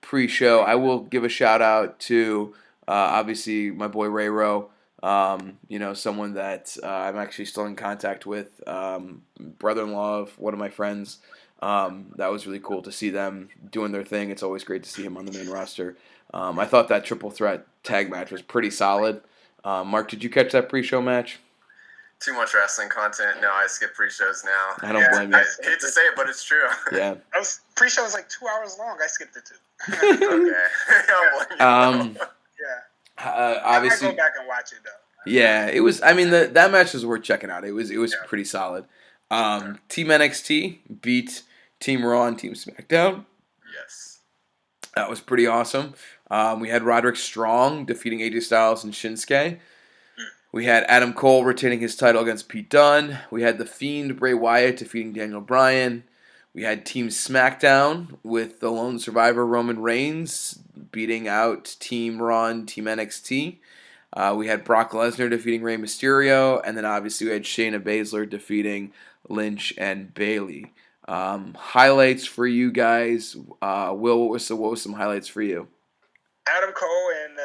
pre-show. I will give a shout out to obviously my boy Ray Rowe. Someone that I'm actually still in contact with, brother-in-law of one of my friends. That was really cool to see them doing their thing. It's always great to see him on the main roster. I thought that triple threat tag match was pretty solid. Mark, did you catch that pre-show match? Too much wrestling content. No, I skip pre-shows now. I don't blame you. I hate to say it, but it's true. Yeah. Pre-show was like 2 hours long. I skipped it too. Okay. I don't blame you. Obviously, I might go back and watch it though. Yeah, it was. I mean, that match was worth checking out. It was pretty solid. Team NXT beat Team Raw and Team SmackDown. Yes, that was pretty awesome. We had Roderick Strong defeating AJ Styles and Shinsuke. We had Adam Cole retaining his title against Pete Dunne. We had The Fiend Bray Wyatt defeating Daniel Bryan. We had Team SmackDown with the lone survivor Roman Reigns beating out Team Raw and Team NXT. We had Brock Lesnar defeating Rey Mysterio, and then obviously we had Shayna Baszler defeating Lynch and Bayley. Highlights for you guys. Will, what was some highlights for you? Adam Cole and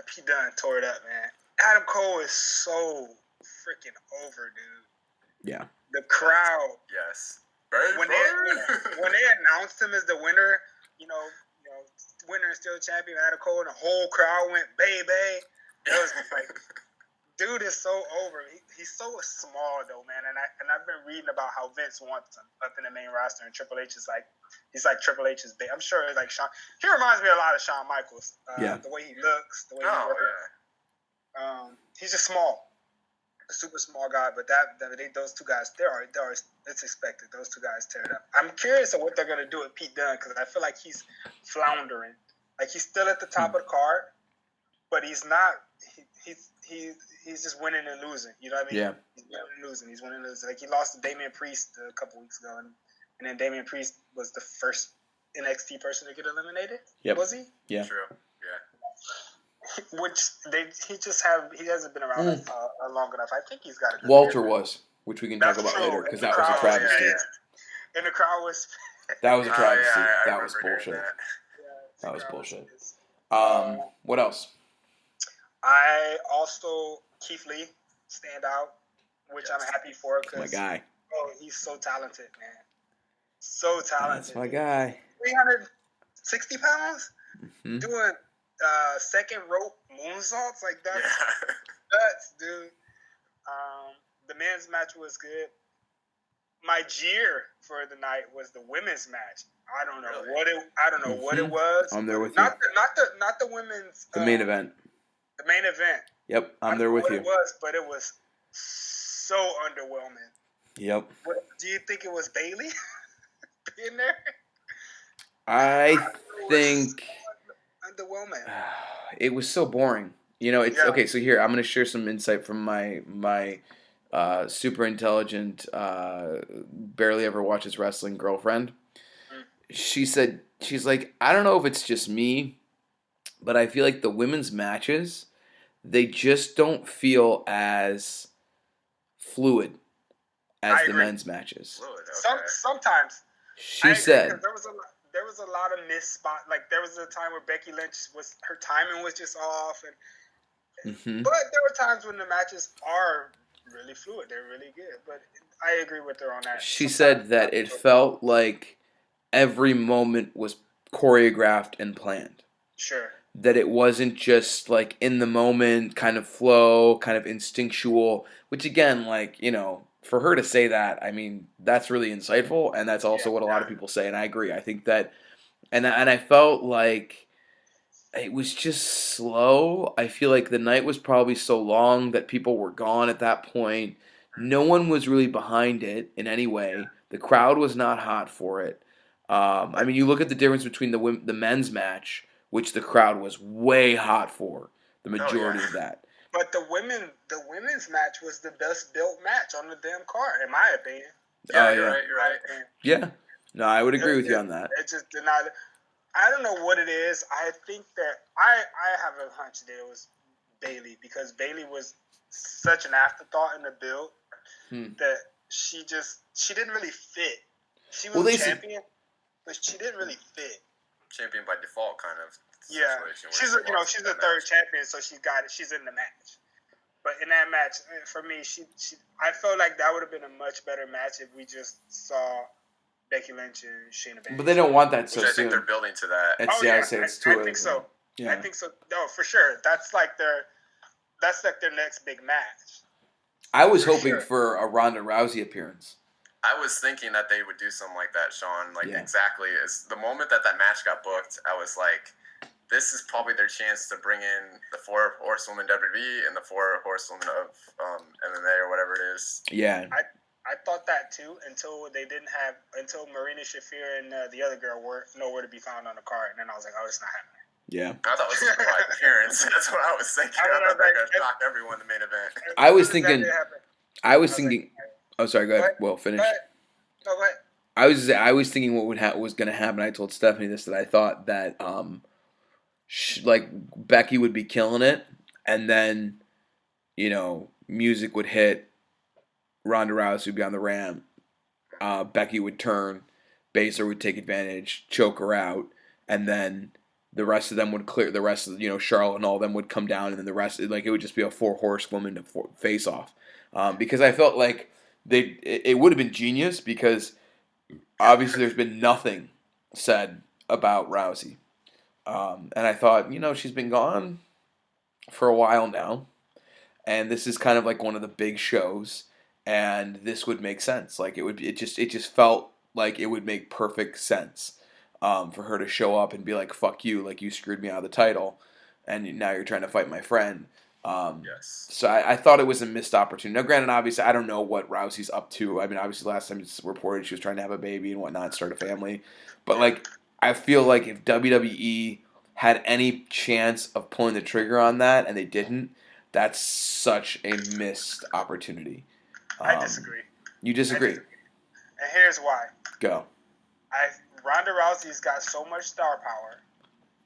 Pete Dunne tore it up, man. Adam Cole is so freaking over, dude. Yeah. The crowd. Yes. When they announced him as the winner, winner and still champion Adam Cole, and the whole crowd went baby. It was like, dude is so over. He's so small though, man. And I've been reading about how Vince wants him up in the main roster, and Triple H is like, he's like Triple H's big. I'm sure like Shawn. He reminds me a lot of Shawn Michaels. The way he looks, the way he works. Yeah. He's just small, a super small guy. But those two guys, it's expected. Those two guys tear it up. I'm curious of what they're gonna do with Pete Dunne because I feel like he's floundering. Like he's still at the top of the card, but he's not. he's just winning and losing. You know what I mean? Yeah. He's winning and losing. He's winning and losing. Like he lost to Damian Priest a couple weeks ago, and then Damian Priest was the first NXT person to get eliminated. Yep. Was he? Yeah. True. Yeah. Which he hasn't been around long enough. I think he's got a good Walter career. was, which we can talk That's about true. later because And that the was a crowd- travesty. And the crowd was. That was a travesty. I That was remember hearing bullshit. that. That was bullshit. Uh, What else? I also Keith Lee stand out, which I'm happy for That's my because guy. he's so talented, man. So talented. That's my guy. 360 pounds Mhm. doing second rope moonsaults like that. Yeah. Nuts, dude. The men's match was good. My jeer for the night was the women's match. I don't know Really? what it was. I'm there with you. Not the women's. The main event. The main event. Yep, I'm I there don't know with what you. It was, but it was so underwhelming. Yep. Do you think it was Bailey being there? I It was think so underwhelming. it was so boring. You know, it's Yeah. okay. So here, I'm going to share some insight from my super intelligent, barely ever watches wrestling girlfriend. She said, she's like, I don't know if it's just me, but I feel like the women's matches, they just don't feel as fluid as I the agree. men's matches. Fluid, okay. Sometimes She I agree, said, 'cause there was a lot of missed spot. Like there was a time where Becky Lynch her timing was just off, and Mhm. but there were times when the matches are really fluid. They're really good. But I agree with her on that. She Sometimes said that it felt like every moment was choreographed and planned. sure. That it wasn't just like in the moment, kind of flow, kind of instinctual, which again, like, you know, for her to say that, I mean, that's really insightful, and that's also what a lot of people say, and I agree. I think that, and I felt like it was just slow. I feel like the night was probably so long that people were gone at that point. No one was really behind it in any way. The crowd was not hot for it. I mean, you look at the difference between the men's match, which the crowd was way hot for, the majority of that. But the women's match was the best built match on the damn card, in my opinion. Yeah, Oh, you're yeah. right. You're right. Yeah. No, I would agree with you on that. It just did not. I don't know what it is. I think that I have a hunch that it was Bailey because Bailey was such an afterthought in the build that she didn't really fit. She was a champion, but she didn't really fit. Champion by default, kind of. Yeah, she's the third champion, so she's got it. She's in the match. But in that match, for me, I felt like that would have been a much better match if we just saw Becky Lynch and Shayna Baszler. But they don't want that so Which I soon. think they're building to that. I say it's too I early. think so. Yeah. I think so. No, for sure. That's like their next big match. I was hoping for a Ronda Rousey appearance. I was thinking that they would do something like that, Sean. Like Yeah. exactly as the moment that match got booked, I was like, this is probably their chance to bring in the 4 horsewomen WWE and the 4 horsewomen of MMA or whatever it is. Yeah. I thought that too until Marina Shafir and the other girl were nowhere to be found on the card, and then I was like, oh, it's not happening. Yeah. I thought it was a live appearance. That's what I was thinking. I thought they were going to shock everyone in the main event. I was thinking. Oh, sorry. Go ahead. Well, finish. Go ahead. I was thinking what was going to happen. I told Stephanie this, that I thought that like Becky would be killing it, and then music would hit. Ronda Rousey would be on the ramp. Becky would turn. Baszler would take advantage, choke her out, and then the rest of them would clear. The rest of Charlotte and all of them would come down, and then the rest it would just be a 4 horsewoman to face off. Because I felt like it would have been genius because obviously there's been nothing said about Rousey. And I thought, she's been gone for a while now, and this is kind of like one of the big shows, and this would make sense. Like it just felt like it would make perfect sense for her to show up and be like, "Fuck you!" Like you screwed me out of the title, and now you're trying to fight my friend. Yes. So I thought it was a missed opportunity. Now, granted, obviously, I don't know what Rousey's up to. I mean, obviously, last time it's reported she was trying to have a baby and whatnot, start a family. But, like, I feel like if WWE had any chance of pulling the trigger on that and they didn't, That's such a missed opportunity. I disagree. You disagree? And here's why. Go. Ronda Rousey's got so much star power.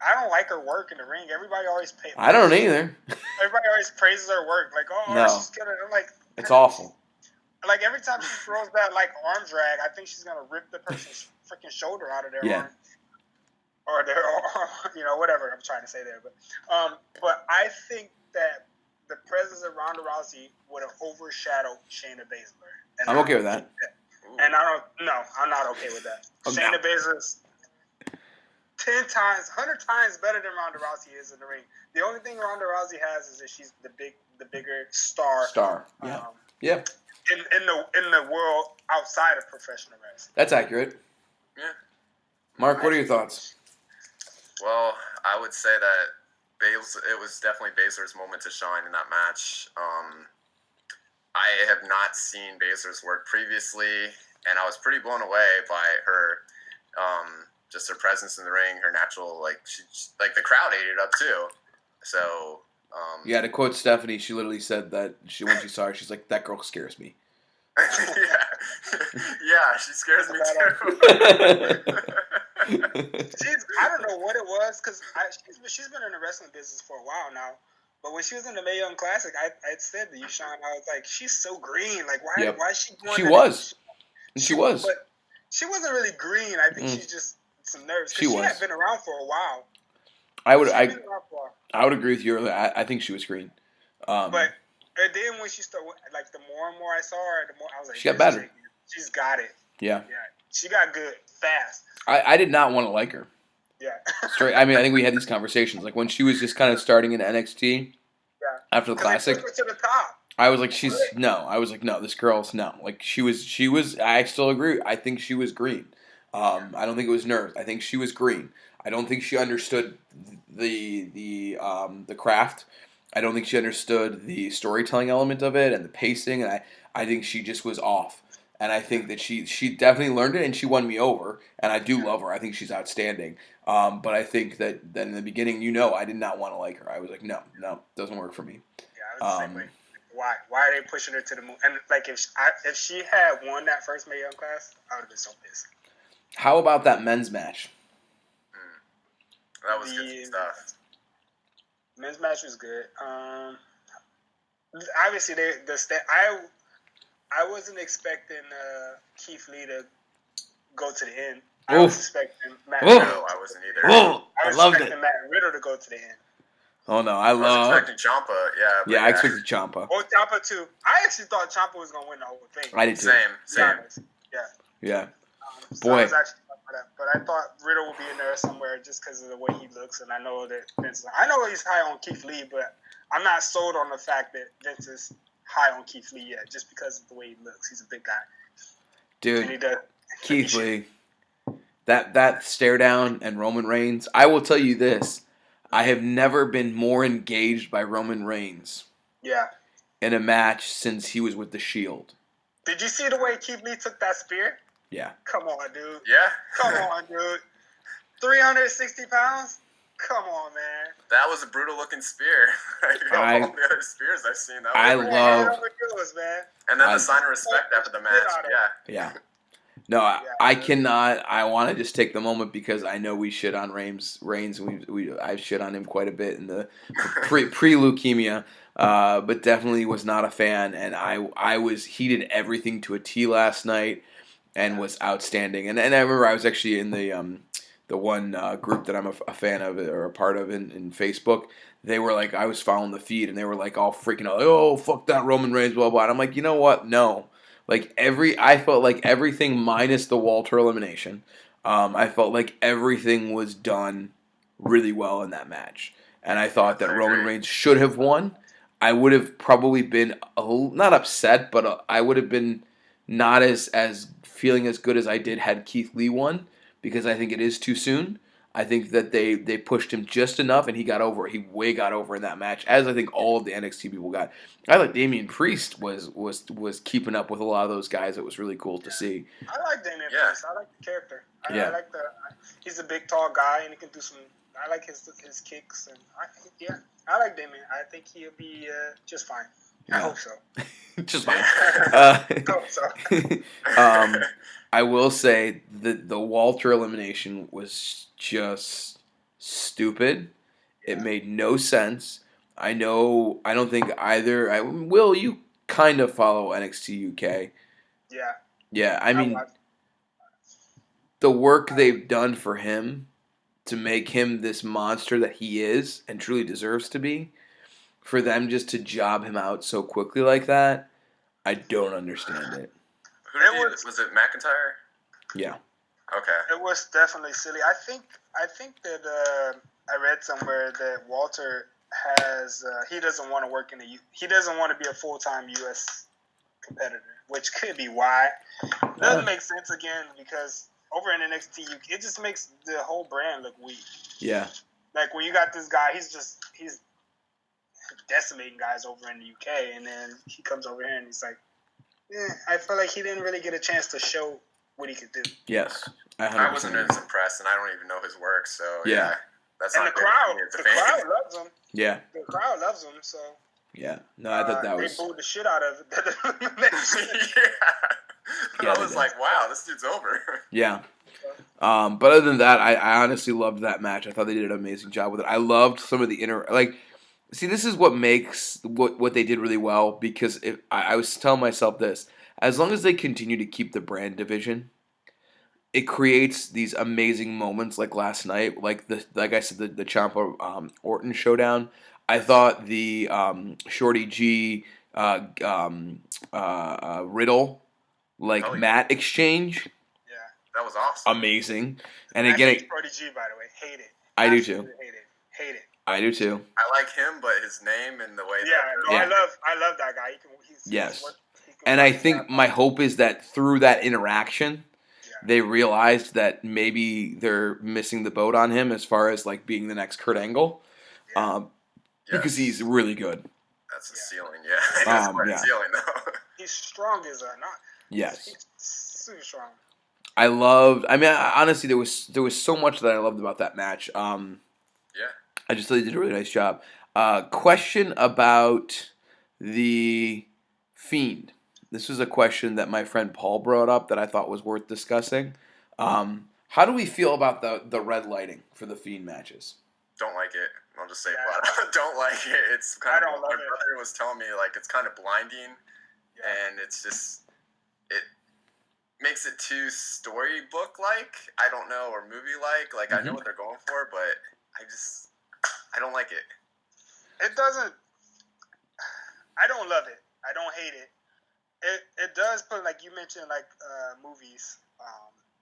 I don't like her work in the ring. Everybody always pays. I don't either. Everybody always praises her work. Like, oh, No. she's gonna. I'm like, it's awful. Like every time she throws that like arm drag, I think she's gonna rip the person's freaking shoulder out of their arm, or their arm, whatever I'm trying to say there. But I think that the presence of Ronda Rousey would have overshadowed Shayna Baszler. And I'm okay with that. And I'm not okay with that. Shayna Baszler's 10 times, 100 times better than Ronda Rousey is in the ring. The only thing Ronda Rousey has is that she's the bigger star. Yeah. Yeah. In the world outside of professional wrestling. That's accurate. Yeah. Mark, what are your thoughts? Well, I would say that it was definitely Baszler's moment to shine in that match. I have not seen Baszler's work previously, and I was pretty blown away by her, just her presence in the ring, her natural, the crowd ate it up too. So, yeah, to quote Stephanie, she literally said that when she saw her, she's like, that girl scares me. yeah, she scares me too. I don't know what it was, because she's been in the wrestling business for a while now. But when she was in the Mae Young Classic, I said to you, Sean, I was like, she's so green. Like, why is she going? She was. But she wasn't really green. I think she's just some nerves. Because she had been around for a while. I would agree with you. I think she was green. But then when she started, like, the more and more I saw her, the more I was like, she got better. She's got it. Yeah. She got good fast. I did not want to like her. Yeah. Straight. I mean, I think we had these conversations. Like when she was just kind of starting in NXT after the Classic. They took her to the top. I was like, no, this girl's no. Like she was. I still agree. I think she was green. I don't think it was nerves. I think she was green. I don't think she understood the craft. I don't think she understood the storytelling element of it and the pacing. And I think she just was off. And I think that she definitely learned it, and she won me over. And I do love her. I think she's outstanding. But I think that in the beginning, I did not want to like her. I was like, no, doesn't work for me. Yeah, I was the same way. Why? Why are they pushing her to the moon? And like, if she had won that first Mae Young Class, I would have been so pissed. How about that men's match? That was good stuff. Men's match was good. Obviously, I wasn't expecting Keith Lee to go to the end. I was expecting Matt Riddle. No, I wasn't either. I was expecting Matt Riddle to go to the end. Oh no, I was expecting Ciampa. Yeah, I expected Ciampa. Oh, Ciampa too. I actually thought Ciampa was gonna win the whole thing. I did too. Same. Yeah. So boy. I was actually for that, but I thought Riddle would be in there somewhere just because of the way he looks, and I know that Vince. I know he's high on Keith Lee, but I'm not sold on the fact that Vince is high on Keith Lee yet, just because of the way he looks. He's a big guy. Dude, Keith Lee. That stare down and Roman Reigns. I will tell you this. I have never been more engaged by Roman Reigns. Yeah. In a match since he was with the Shield. Did you see the way Keith Lee took that spear? Yeah. Come on, dude. Yeah. Come on, dude. 360 pounds? Come on, man. That was a brutal looking spear. All the other spears I've seen. I love. And then the sign of respect after the match. Yeah. No, I cannot. I want to just take the moment because I know we shit on Reigns. I've shit on him quite a bit in the pre leukemia, but definitely was not a fan. And he did everything to a T last night, and was outstanding. And I remember I was actually in the one group that I'm a fan of or a part of in Facebook. They were like, I was following the feed, and they were like all freaking out, oh fuck that Roman Reigns, blah blah. And I'm like, you know what? No. I felt like everything minus the Walter elimination, I felt like everything was done really well in that match. And I thought that Roman Reigns should have won. I would have probably been not upset, but I would have been not as feeling as good as I did had Keith Lee won, because I think it is too soon. I think that they pushed him just enough, and he got over. He way got over in that match, as I think all of the NXT people got. I like Damian Priest was keeping up with a lot of those guys. It was really cool to see. I like Damian Priest. I like the character. I like he's a big, tall guy, and he can do some I like his kicks, and I like Damien. I think he'll be just fine. Yeah. I hope so. Just fine. I hope so. I will say that the Walter elimination was just stupid. It made no sense. I don't think either. Will, you kind of follow NXT UK? Yeah. Yeah, I mean, the work they've done for him to make him this monster that he is and truly deserves to be, for them just to job him out so quickly like that, I don't understand it. Was it McIntyre? Yeah. Okay. It was definitely silly. I think that I read somewhere that Walter has he doesn't want to work he doesn't want to be a full-time U.S. competitor, which could be why. It doesn't make sense again because over in NXT, it just makes the whole brand look weak. Yeah. Like when you got this guy, he's decimating guys over in the UK, and then he comes over here and he's like, I feel like he didn't really get a chance to show what he could do. Yes. I wasn't as impressed, and I don't even know his work, so yeah. That's and not the crowd loves him. Yeah. The crowd loves him, so. Yeah. No, I thought that was. They booed the shit out of it. I was like, wow, this dude's over. Yeah. But other than that, I honestly loved that match. I thought they did an amazing job with it. I loved some of the see, this is what makes what they did really well, because I was telling myself this, as long as they continue to keep the brand division, it creates these amazing moments like last night, like I said, the Ciampa Orton showdown. I thought the Shorty G Riddle Matt exchange. Yeah, that was awesome. Amazing. And again, I hate Shorty G, by the way. Hate it. I do too. Hate it. I do too. I like him, but his name and the way. I love that guy. Yes. And I think my hope is that through that interaction, they realized that maybe they're missing the boat on him as far as like being the next Kurt Angle, because he's really good. That's a ceiling, yeah. That's quite a ceiling, though. He's strong as a knot. Yes. He's super strong. Honestly, there was so much that I loved about that match. I just thought they did a really nice job. Question about the Fiend. This was a question that my friend Paul brought up that I thought was worth discussing. How do we feel about the red lighting for the Fiend matches? Don't like it. I'll just say flat. Don't like it. It's kind of. My brother was telling me it's kind of blinding, and it's just it makes it too storybook like. I don't know, or movie like. Like I know what they're going for, but I don't like it. It doesn't. I don't love it. I don't hate it. It does put, like you mentioned, movies.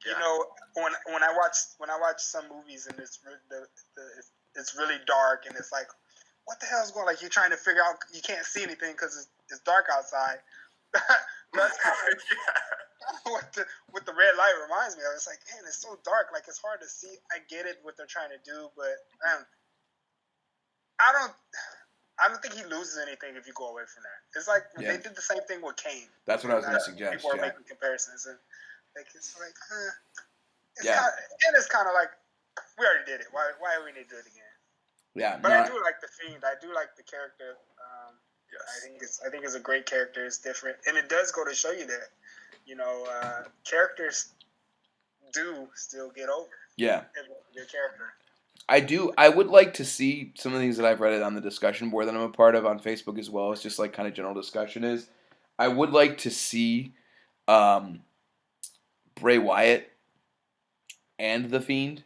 You know, when I watch some movies and it's really dark and it's like, what the hell is going on? Like you're trying to figure out, you can't see anything because it's dark outside. That's kind of what the red light reminds me of. It's like, man, it's so dark. Like it's hard to see. I get it what they're trying to do, but I don't think he loses anything if you go away from that. It's like they did the same thing with Kane. That's what I was going to suggest. People are making comparisons, and it's like, it's kind of like we already did it. Why do we need to do it again? Yeah, but I do like the Fiend. I do like the character. Yes. I think it's a great character. It's different, and it does go to show you that characters do still get over. Yeah, their character. I would like to see some of the things that I've read on the discussion board that I'm a part of on Facebook as well. It's just like kind of general discussion is. I would like to see Bray Wyatt and The Fiend.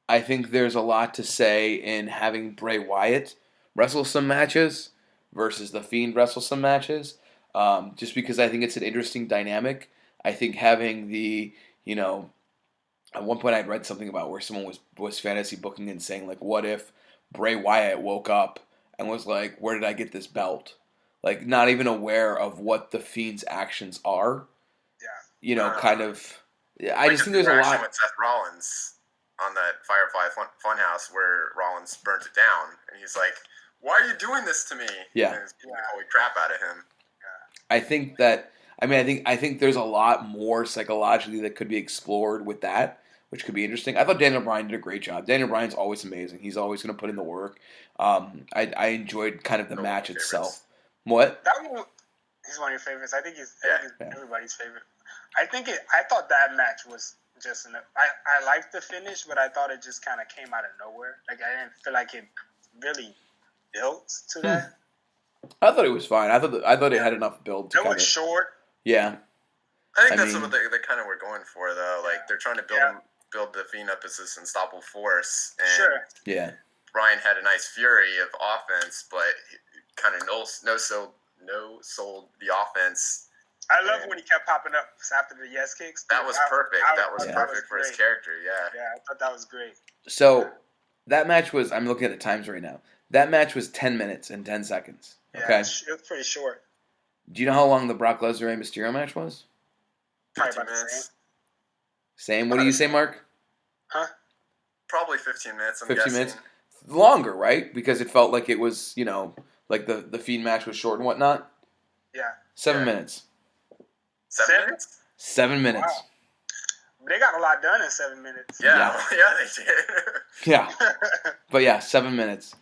I think there's a lot to say in having Bray Wyatt wrestle some matches versus The Fiend wrestle some matches. Just because I think it's an interesting dynamic. I think having the, at one point, I'd read something about where someone was fantasy booking and saying, like, what if Bray Wyatt woke up and was like, where did I get this belt? Like, not even aware of what the Fiend's actions are. Yeah. Kind of. I just think there's a lot. With Seth Rollins on that Firefly Funhouse where Rollins burnt it down, and he's like, why are you doing this to me? Yeah. And he's beating the holy crap out of him. Yeah. I think that. I think there's a lot more psychologically that could be explored with that, which could be interesting. I thought Daniel Bryan did a great job. Daniel Bryan's always amazing. He's always going to put in the work. I enjoyed kind of the match itself. What? That one, he's one of your favorites. I think he's everybody's favorite. I thought that match was just I liked the finish, but I thought it just kind of came out of nowhere. Like I didn't feel like it really built to that. I thought it was fine. I thought it had enough build. It was short. Yeah. I think that's what they kind of were going for, though. Like they're trying to build the Fiend up as this unstoppable force. And Yeah. Bryan had a nice fury of offense, but kind of no sold the offense. I love when he kept popping up after the yes kicks. That was perfect. That was perfect for his character. Yeah. Yeah, I thought that was great. So that match was. I'm looking at the times right now. That match was 10 minutes and 10 seconds. Okay. Yeah, it was pretty short. Do you know how long the Brock Lesnar and Mysterio match was? Probably about the same. Same. What do you say, Mark? Huh? Probably 15 minutes. 15 minutes. Longer, right? Because it felt like it was, like the Fiend match was short and whatnot. Yeah. 7 minutes. 7 minutes? 7 minutes. Wow. They got a lot done in 7 minutes. Yeah, they did. Yeah. But yeah, 7 minutes.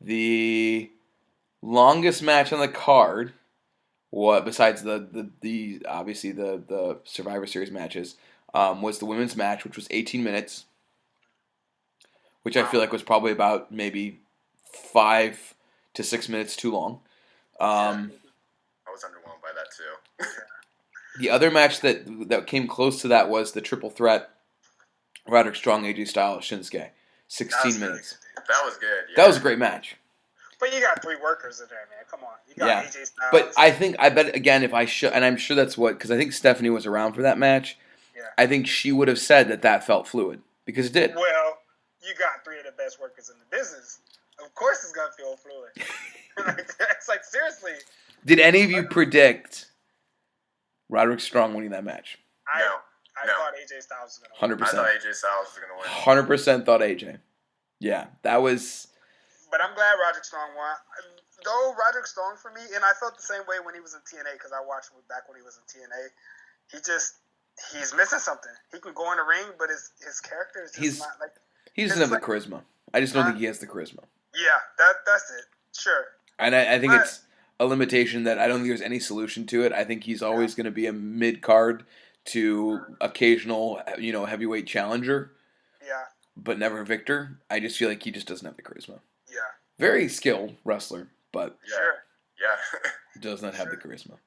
The longest match on the card, besides the obviously the Survivor Series matches, was the women's match, which was 18 minutes, which I feel like was probably about maybe 5 to 6 minutes too long. I was underwhelmed by that too. The other match that came close to that was the triple threat, Roderick Strong, AJ Styles, Shinsuke. 16 minutes. That was good. Yeah. That was a great match. But you got 3 workers in there, man. Come on. You got AJ Styles. But I bet, again, if I should, and I'm sure that's because I think Stephanie was around for that match. Yeah. I think she would have said that felt fluid. Because it did. Well, you got 3 of the best workers in the business. Of course it's going to feel fluid. It's like, seriously. Did any of you predict Roderick Strong winning that match? No. I thought AJ Styles was going to win. 100%. I thought AJ Styles was going to win. 100% thought AJ. Yeah, that was... But I'm glad Roderick Strong won. Though Roderick Strong for me, and I felt the same way when he was in TNA, because I watched him back when he was in TNA, he's missing something. He can go in the ring, but his character is just not like... He doesn't have the charisma. I just don't think he has the charisma. Yeah, that's it. Sure. And I think it's a limitation that I don't think there's any solution to it. I think he's always going to be a mid-card to occasional, heavyweight challenger. Yeah. But never victor. I just feel like he just doesn't have the charisma. Yeah. Very skilled wrestler, but does not have the charisma.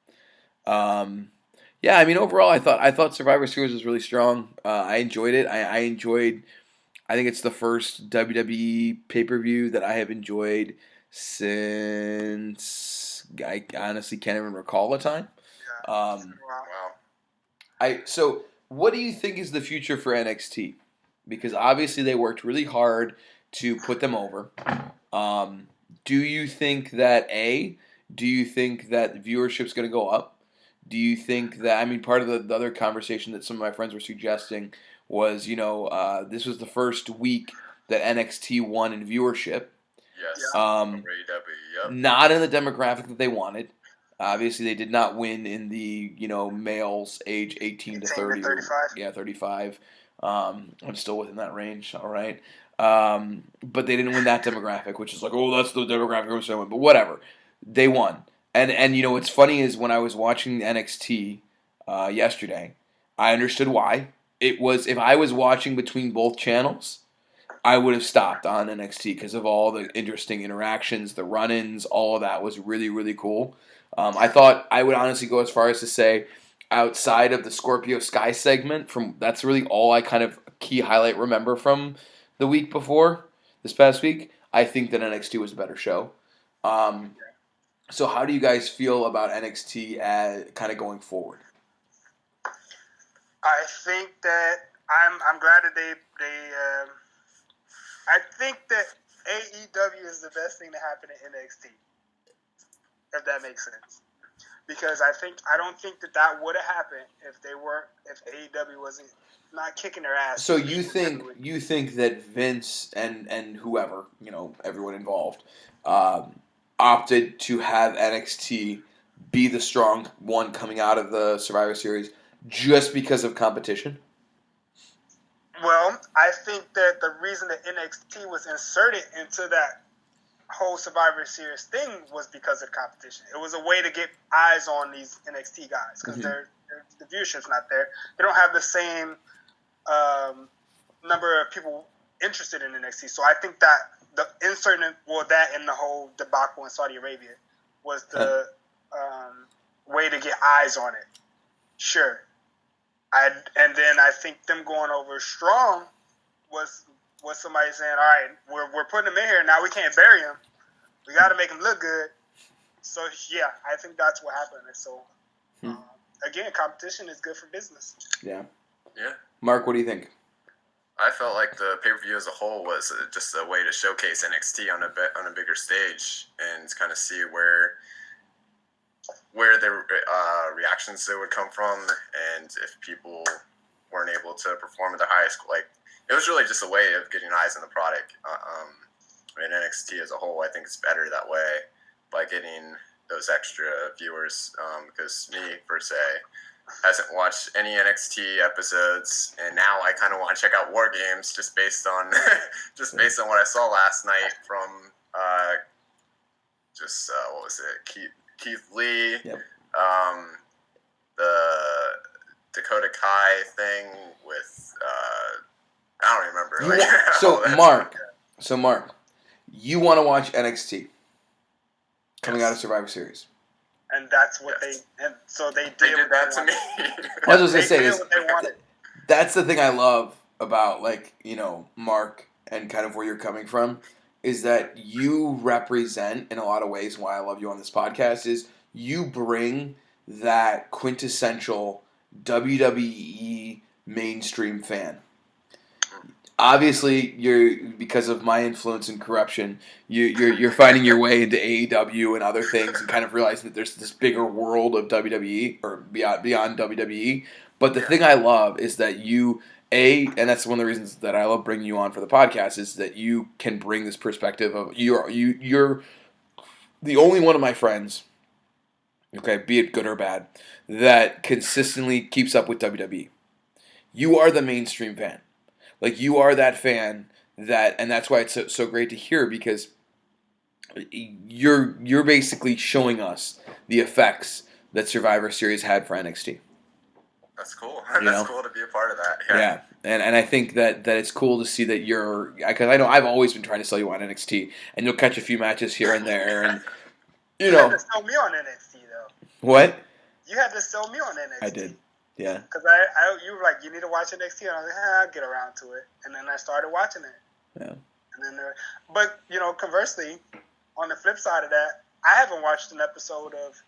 Yeah, I mean, overall, I thought Survivor Series was really strong. I enjoyed it. I think it's the first WWE pay-per-view that I have enjoyed since I honestly can't even recall a time. Wow. So what do you think is the future for NXT? Because obviously they worked really hard to put them over. Do you think that viewership's going to go up? Do you think that, part of the other conversation that some of my friends were suggesting was, this was the first week that NXT won in viewership. Yes. Not in the demographic that they wanted. Obviously, they did not win in the, males age 18 to 30. 35. 35. I'm still within that range, all right. But they didn't win that demographic, which is like, oh, that's the demographic I'm saying. But whatever. They won. And what's funny is when I was watching NXT yesterday, I understood why. It was, if I was watching between both channels, I would have stopped on NXT because of all the interesting interactions, the run-ins, all of that was really, really cool. I thought I would honestly go as far as to say, outside of the Scorpio Sky segment, that's really all I kind of key highlight remember from the week before, this past week. I think that NXT was a better show. So how do you guys feel about NXT kind of going forward? I think that I'm glad that they I think that AEW is the best thing to happen in NXT, if that makes sense. Because I don't think that would have happened if AEW wasn't not kicking their ass. So you think that Vince and whoever, everyone involved, opted to have NXT be the strong one coming out of the Survivor Series just because of competition? Well, I think that the reason that NXT was inserted into that whole Survivor Series thing was because of the competition. It was a way to get eyes on these NXT guys because the viewership's not there. They don't have the same number of people interested in NXT. So I think that the inserting that in the whole debacle in Saudi Arabia was the way to get eyes on it. Sure. And then I think them going over strong was somebody saying, all right, we're putting him in here. Now we can't bury him. We got to make him look good. So, yeah, I think that's what happened. And so, again, competition is good for business. Yeah. Yeah. Mark, what do you think? I felt like the pay-per-view as a whole was just a way to showcase NXT on a bigger stage and kind of see where the reactions would come from, and if people weren't able to perform at their highest, like it was really just a way of getting eyes on the product. In NXT as a whole, I think it's better that way by getting those extra viewers. Because me per se hasn't watched any NXT episodes, and now I kind of want to check out WarGames just based on what I saw last night from what was it, Keith Lee, the Dakota Kai thing with I don't remember. So Mark, you want to watch NXT coming out of Survivor Series, and that's what they did that to me. I was just gonna say that's the thing I love about Mark and kind of where you're coming from. Is that you represent, in a lot of ways, why I love you on this podcast, is you bring that quintessential WWE mainstream fan. Obviously, because of my influence and corruption, you're finding your way into AEW and other things and kind of realizing that there's this bigger world of WWE or beyond WWE. But the thing I love is that and that's one of the reasons that I love bringing you on for the podcast, is that you can bring this perspective of you're the only one of my friends, okay, be it good or bad, that consistently keeps up with WWE. You are the mainstream fan. Like, you are that fan and that's why it's so great to hear, because you're basically showing us the effects that Survivor Series had for NXT. That's cool. That's cool to be a part of that. Yeah. And I think that it's cool to see that because I know I've always been trying to sell you on NXT, and you'll catch a few matches here and there, and you had to sell me on NXT though. What? You had to sell me on NXT. I did. Yeah. Because you were like, you need to watch NXT, and I was like, I'll get around to it, and then I started watching it. Yeah. And then, but conversely, on the flip side of that, I haven't watched an episode of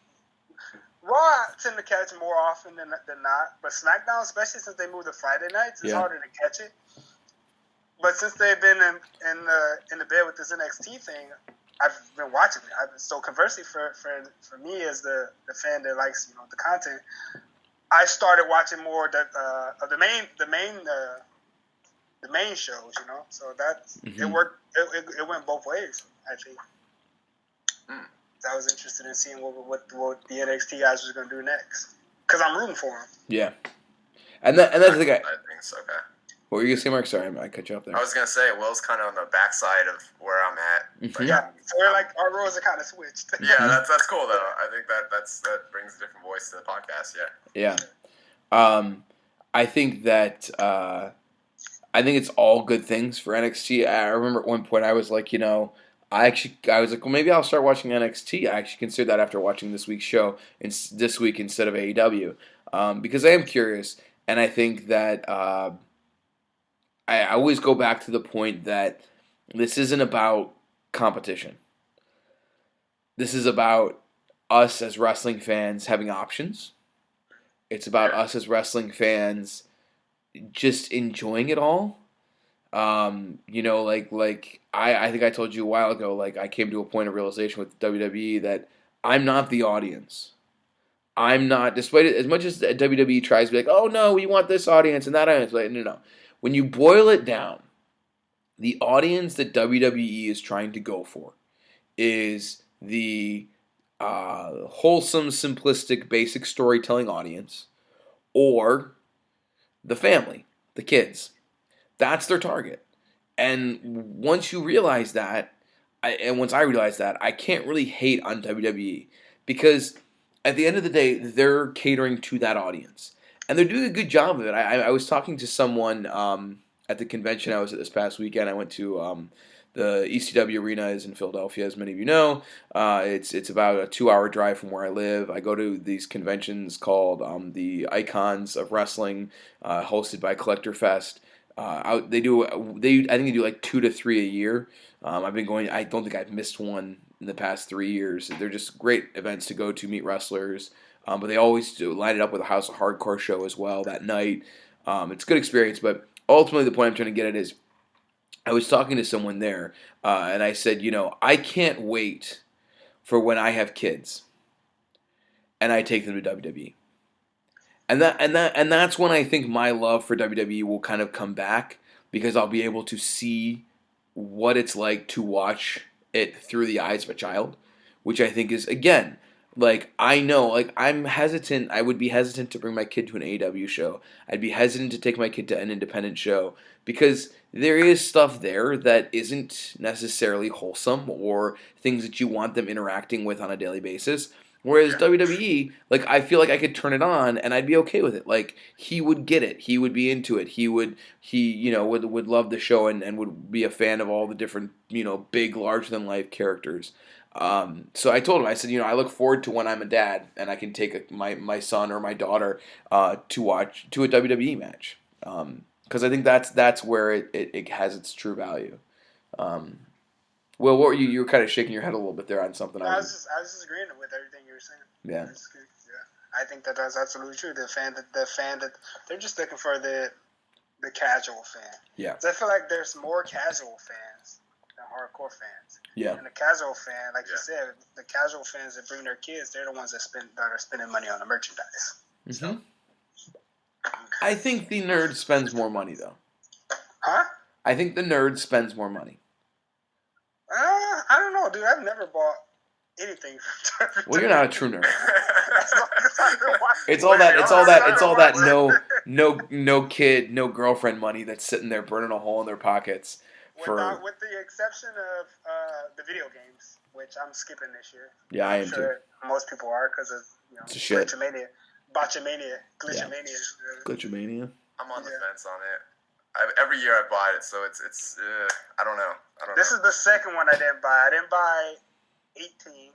Raw. I tend to catch more often than not, but SmackDown, especially since they moved to Friday nights, it's harder to catch it. But since they've been in the bed with this NXT thing, I've been watching it. So conversely, for me as the fan that likes the content, I started watching more of the main shows. So that's it worked. It went both ways, I think. I was interested in seeing what the NXT guys was going to do next, because I'm rooting for them. Yeah, and that's the thing. I think so. Okay. What were you going to say, Mark? Sorry, I cut you off there. I was going to say, Will's kind of on the backside of where I'm at. Mm-hmm. Yeah, so we're like, our roles are kind of switched. Yeah, that's cool though. I think that brings a different voice to the podcast. Yeah. I think that I think it's all good things for NXT. I remember at one point I was like, I was like, well, maybe I'll start watching NXT. I actually considered that after watching this week's show this week instead of AEW, because I am curious, and I think that I always go back to the point that this isn't about competition. This is about us as wrestling fans having options. It's about us as wrestling fans just enjoying it all. I think I told you a while ago, like, I came to a point of realization with WWE that I'm not the audience. I'm not, despite it, as much as WWE tries to be like, oh no, we want this audience and that audience. Like, no. When you boil it down, the audience that WWE is trying to go for is the wholesome, simplistic, basic storytelling audience, or the family, the kids. That's their target. And once you realize that, once I realized that, I can't really hate on WWE because at the end of the day, they're catering to that audience, and they're doing a good job of it. I was talking to someone at the convention I was at this past weekend. I went to the ECW Arena is in Philadelphia, as many of you know. It's about a 2-hour drive from where I live. I go to these conventions called the Icons of Wrestling, hosted by Collector Fest. I think they do like 2 to 3 a year. I've been going. I don't think I've missed one in the past 3 years. They're just great events to go to meet wrestlers. But they always do line it up with a House of Hardcore show as well that night. It's a good experience. But ultimately, the point I'm trying to get at is, I was talking to someone there, and I said, I can't wait for when I have kids, and I take them to WWE. And that's when I think my love for WWE will kind of come back, because I'll be able to see what it's like to watch it through the eyes of a child, which I think is, again, like, I know, like, I'm hesitant. I would be hesitant to bring my kid to an AEW show. I'd be hesitant to take my kid to an independent show, because there is stuff there that isn't necessarily wholesome or things that you want them interacting with on a daily basis. Whereas WWE, like, I feel like I could turn it on and I'd be okay with it. Like, he would get it. He would be into it. He would love the show and would be a fan of all the different, big, larger than life characters. So I told him, I said, I look forward to when I'm a dad and I can take my son or my daughter to watch a WWE match. Because I think that's where it has its true value. Well, what were you? You were kind of shaking your head a little bit there on something. I was just agreeing with everything you were saying. Yeah. I think that's absolutely true. The fan that they're just looking for the casual fan. Yeah. So I feel like there's more casual fans than hardcore fans. Yeah. And the casual fan, like you said, the casual fans that bring their kids, they're the ones that are spending money on the merchandise. Mm-hmm. So. I think the nerd spends more money, though. Huh? I think the nerd spends more money. I don't know, dude. I've never bought anything from WWE. Well, you're not a true nerd. It's all that no kid, no girlfriend money that's sitting there burning a hole in their pockets. With the exception of the video games, which I'm skipping this year. Yeah, I am too. Most people are, because of Glitchamania, Botchamania, Glitchamania. Glitchamania. I'm on the fence on it. Every year I buy it, so it's I don't know. This is the second one I didn't buy. I didn't buy 18,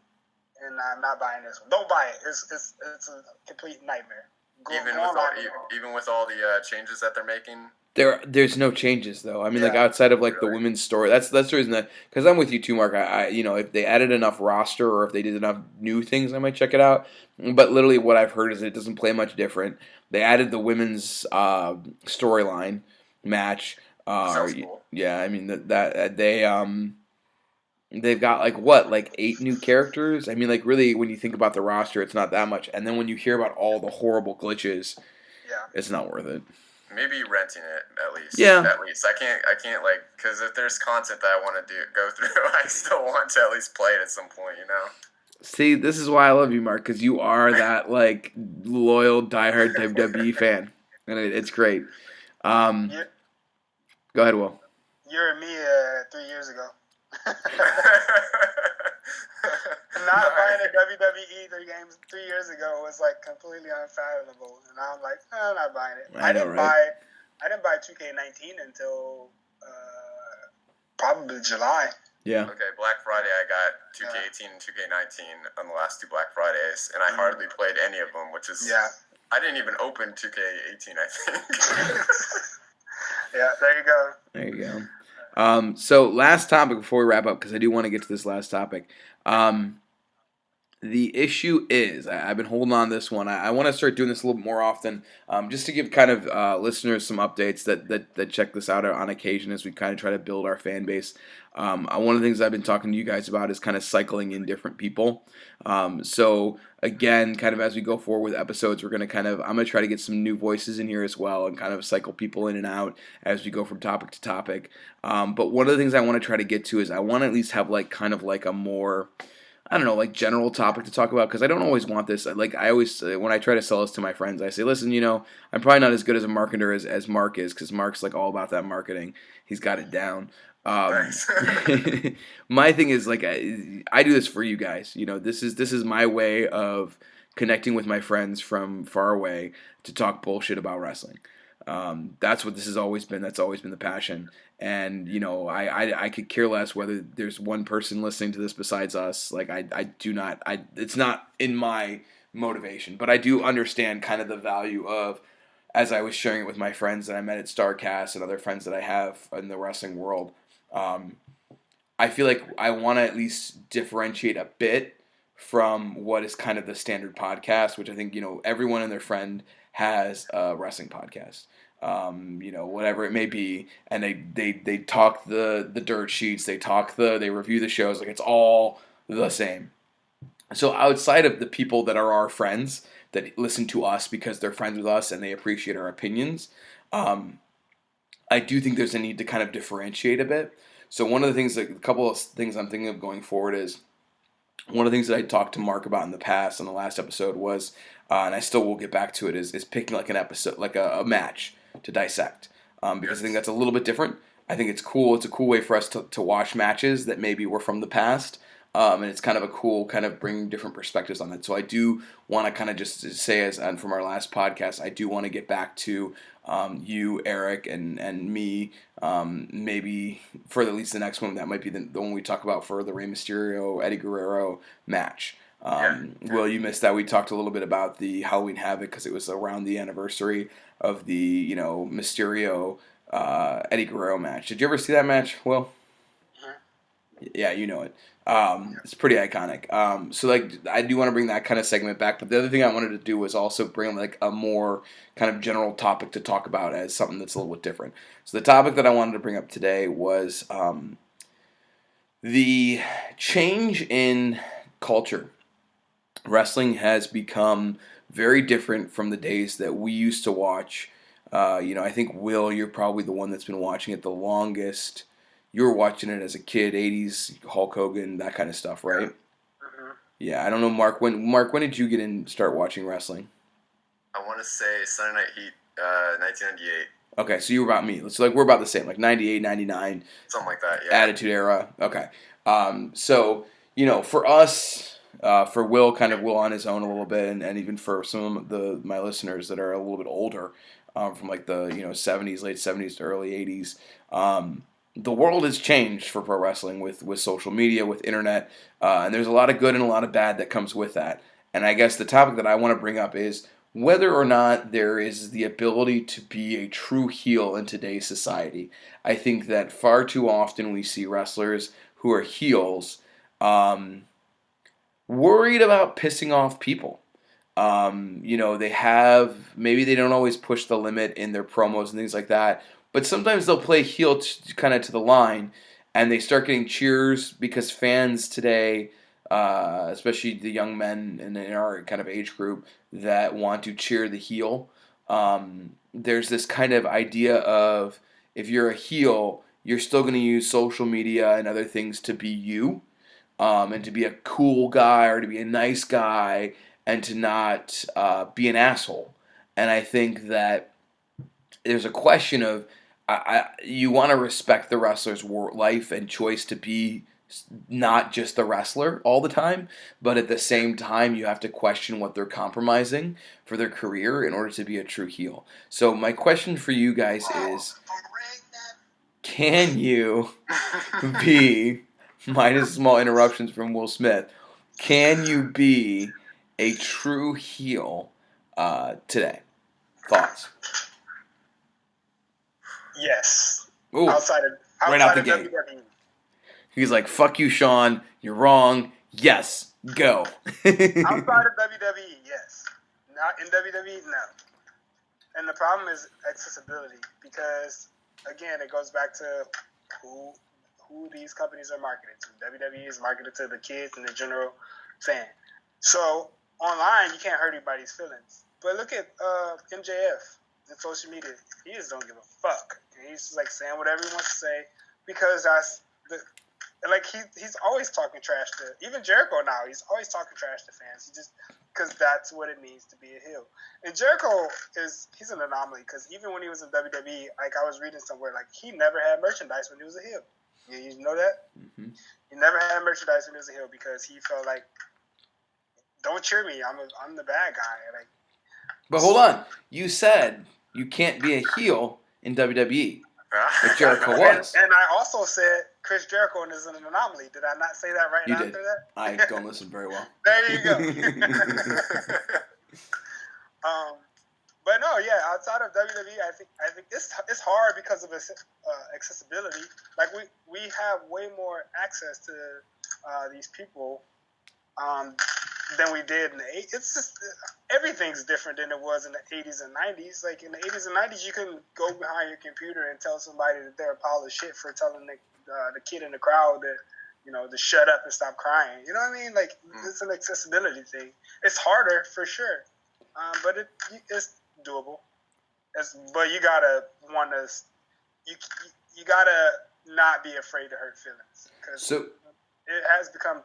and I'm not buying this one. Don't buy it. It's a complete nightmare. Even with all the changes that they're making. There's no changes though. I mean, like, outside of like the women's story. That's the reason that, because I'm with you too, Mark. I if they added enough roster or if they did enough new things, I might check it out. But literally, what I've heard is it doesn't play much different. They added the women's storyline match. Sounds cool. Yeah, I mean that they've got like 8 new characters. I mean, like, really, when you think about the roster, it's not that much. And then when you hear about all the horrible glitches, it's not worth it. Maybe renting it at least. Yeah. At least I can't like, because if there's content that I want to go through, I still want to at least play it at some point. See, this is why I love you, Mark, because you are that like loyal, diehard WWE fan, and it's great. Go ahead, Will. You and me 3 years ago. Not buying a WWE 3 games 3 years ago was like completely unfathomable, and now I'm like, I'm not buying it. I didn't buy 2K19 until probably July. Yeah. Okay, Black Friday I got 2K18 and 2K19 on the last 2 Black Fridays, and I hardly played any of them, which is I didn't even open 2K18, I think. Yeah, there you go. There you go. So last topic before we wrap up, because I do want to get to this last topic. The issue is, I've been holding on to this one. I want to start doing this a little bit more often, just to give kind of listeners some updates that check this out on occasion as we kind of try to build our fan base. One of the things I've been talking to you guys about is kind of cycling in different people. So again, kind of as we go forward with episodes, I'm going to try to get some new voices in here as well and kind of cycle people in and out as we go from topic to topic. But one of the things I want to try to get to is I want to at least have like kind of like a more, I don't know, like general topic to talk about, because I don't always want this. Like I always, when I try to sell this to my friends, I say, listen, I'm probably not as good as a marketer as Mark is, because Mark's like all about that marketing. He's got it down. Thanks. My thing is like I do this for you guys. This is my way of connecting with my friends from far away to talk bullshit about wrestling. That's what this has always been. That's always been the passion. And I could care less whether there's one person listening to this besides us. Like I do not. It's not in my motivation, but I do understand kind of the value of, as I was sharing it with my friends that I met at StarCast and other friends that I have in the wrestling world. I feel like I want to at least differentiate a bit from what is kind of the standard podcast, which I think everyone and their friend has a wrestling podcast. Whatever it may be, and they talk the dirt sheets, they review the shows, like it's all the same. So outside of the people that are our friends that listen to us because they're friends with us and they appreciate our opinions, I do think there's a need to kind of differentiate a bit. So one of the things, like a couple of things I'm thinking of going forward is, one of the things that I talked to Mark about in the past on the last episode was, and I still will get back to it, is picking like an episode, like a match to dissect, because I think that's a little bit different. I think it's cool. It's a cool way for us to watch matches that maybe were from the past, and it's kind of a cool kind of bringing different perspectives on it. So I do want to kind of just say, and from our last podcast, I do want to get back to you, Eric, and me, maybe for at least the next one. That might be the one we talk about for the Rey Mysterio Eddie Guerrero match. Will, you missed that. We talked a little bit about the Halloween Havoc because it was around the anniversary of the Mysterio Eddie Guerrero match. Did you ever see that match, Will? Yeah, you know it. It's pretty iconic. So like I do want to bring that kind of segment back, but the other thing I wanted to do was also bring like a more kind of general topic to talk about as something that's a little bit different. So the topic that I wanted to bring up today was the change in culture. Wrestling has become very different from the days that we used to watch. I think, Will, you're probably the one that's been watching it the longest. You were watching it as a kid, 80s, Hulk Hogan, that kind of stuff, right? Mm-hmm. Yeah, I don't know, Mark. When did you get in start watching wrestling? I want to say Sunday Night Heat, 1998. Okay, so you were about me. So like we're about the same, like 98, 99. Something like that, yeah. Attitude Era. Okay. So, for us, for Will on his own a little bit, and even for some of my listeners that are a little bit older, from like the 70s, late 70s to early 80s, the world has changed for pro wrestling with social media, with internet, and there's a lot of good and a lot of bad that comes with that. And I guess the topic that I want to bring up is whether or not there is the ability to be a true heel in today's society. I think that far too often we see wrestlers who are heels worried about pissing off people. Maybe they don't always push the limit in their promos and things like that, but sometimes they'll play heel kind of to the line, and they start getting cheers because fans today, especially the young men in our kind of age group that want to cheer the heel, there's this kind of idea of if you're a heel, you're still going to use social media and other things to be you, and to be a cool guy or to be a nice guy and to not be an asshole. And I think that there's a question of you want to respect the wrestler's life and choice to be not just the wrestler all the time, but at the same time you have to question what they're compromising for their career in order to be a true heel. So my question for you guys is, can you be, minus small interruptions from Will Smith, can you be a true heel today? Thoughts? Yes. Ooh, outside right out the of gate. WWE. He's like, fuck you, Sean. You're wrong. Yes. Go. Outside of WWE, yes. Not in WWE, no. And the problem is accessibility because, again, it goes back to who these companies are marketed to. WWE is marketed to the kids and the general fan. So online, you can't hurt anybody's feelings. But look at MJF in social media. He just don't give a fuck. And he's just like saying whatever he wants to say because that's And like he's always talking trash to even Jericho now. He's always talking trash to fans. He just because that's what it means to be a heel. And Jericho he's an anomaly because even when he was in WWE, like I was reading somewhere, like he never had merchandise when he was a heel. You know that? Mm-hmm. He never had merchandise when he was a heel because he felt like, don't cheer me. I'm the bad guy. Like, but hold on, you said you can't be a heel in WWE. But Jericho was. And I also said Chris Jericho is an anomaly. Did I not say that right You after did. that? I don't listen very well. There you go. But no, yeah. Outside of WWE, I think it's hard because of accessibility. Like we have way more access to these people than we did in the 80s. It's just everything's different than it was in the 80s and 90s. Like in the 80s and 90s, you can go behind your computer and tell somebody that they're a pile of shit for telling the kid in the crowd that, you know, to shut up and stop crying. You know what I mean? Like it's an accessibility thing. It's harder for sure, but it's doable. But you gotta you gotta not be afraid to hurt feelings because it has become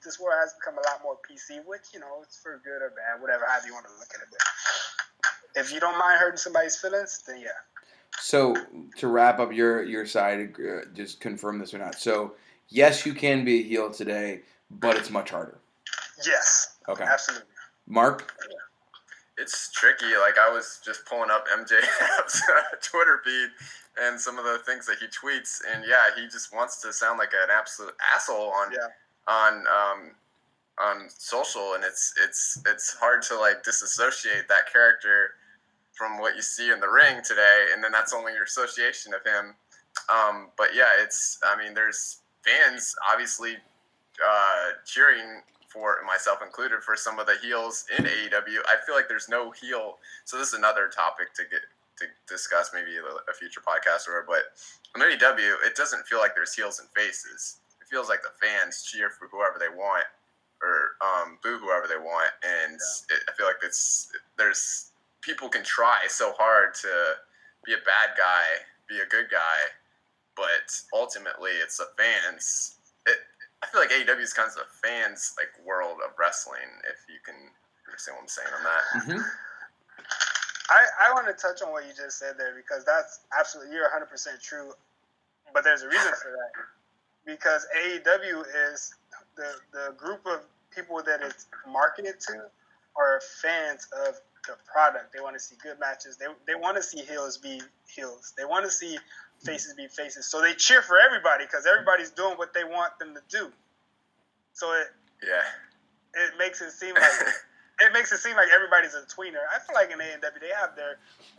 this world has become a lot more PC, which, you know, it's for good or bad, whatever, however you want to look at it. But if you don't mind hurting somebody's feelings, then yeah. So to wrap up your side, just confirm this or not. So yes, you can be a heel today, but it's much harder. Yes. Okay. Absolutely. Mark? It's tricky. Like I was just pulling up MJF's Twitter feed and some of the things that he tweets, and yeah, he just wants to sound like an absolute asshole on social, and it's hard to like disassociate that character from what you see in the ring today, and then that's only your association of him. But yeah, there's fans obviously cheering for, myself included, for some of the heels in AEW. I feel like there's no heel. So this is another topic to discuss, maybe a future podcast or whatever. But in AEW, it doesn't feel like there's heels and faces. It feels like the fans cheer for whoever they want or boo whoever they want, and I feel like there's people can try so hard to be a bad guy, be a good guy, but ultimately it's the fans. I feel like AEW is kind of a fans like world of wrestling, if you can understand what I'm saying on that. Mm-hmm. I want to touch on what you just said there because that's absolutely, you're 100% true, but there's a reason for that. Because AEW is the group of people that it's marketed to are fans of the product. They want to see good matches. They want to see heels be heels. They want to see faces be faces. So they cheer for everybody because everybody's doing what they want them to do. So it makes it seem like everybody's a tweener. I feel like in AEW they have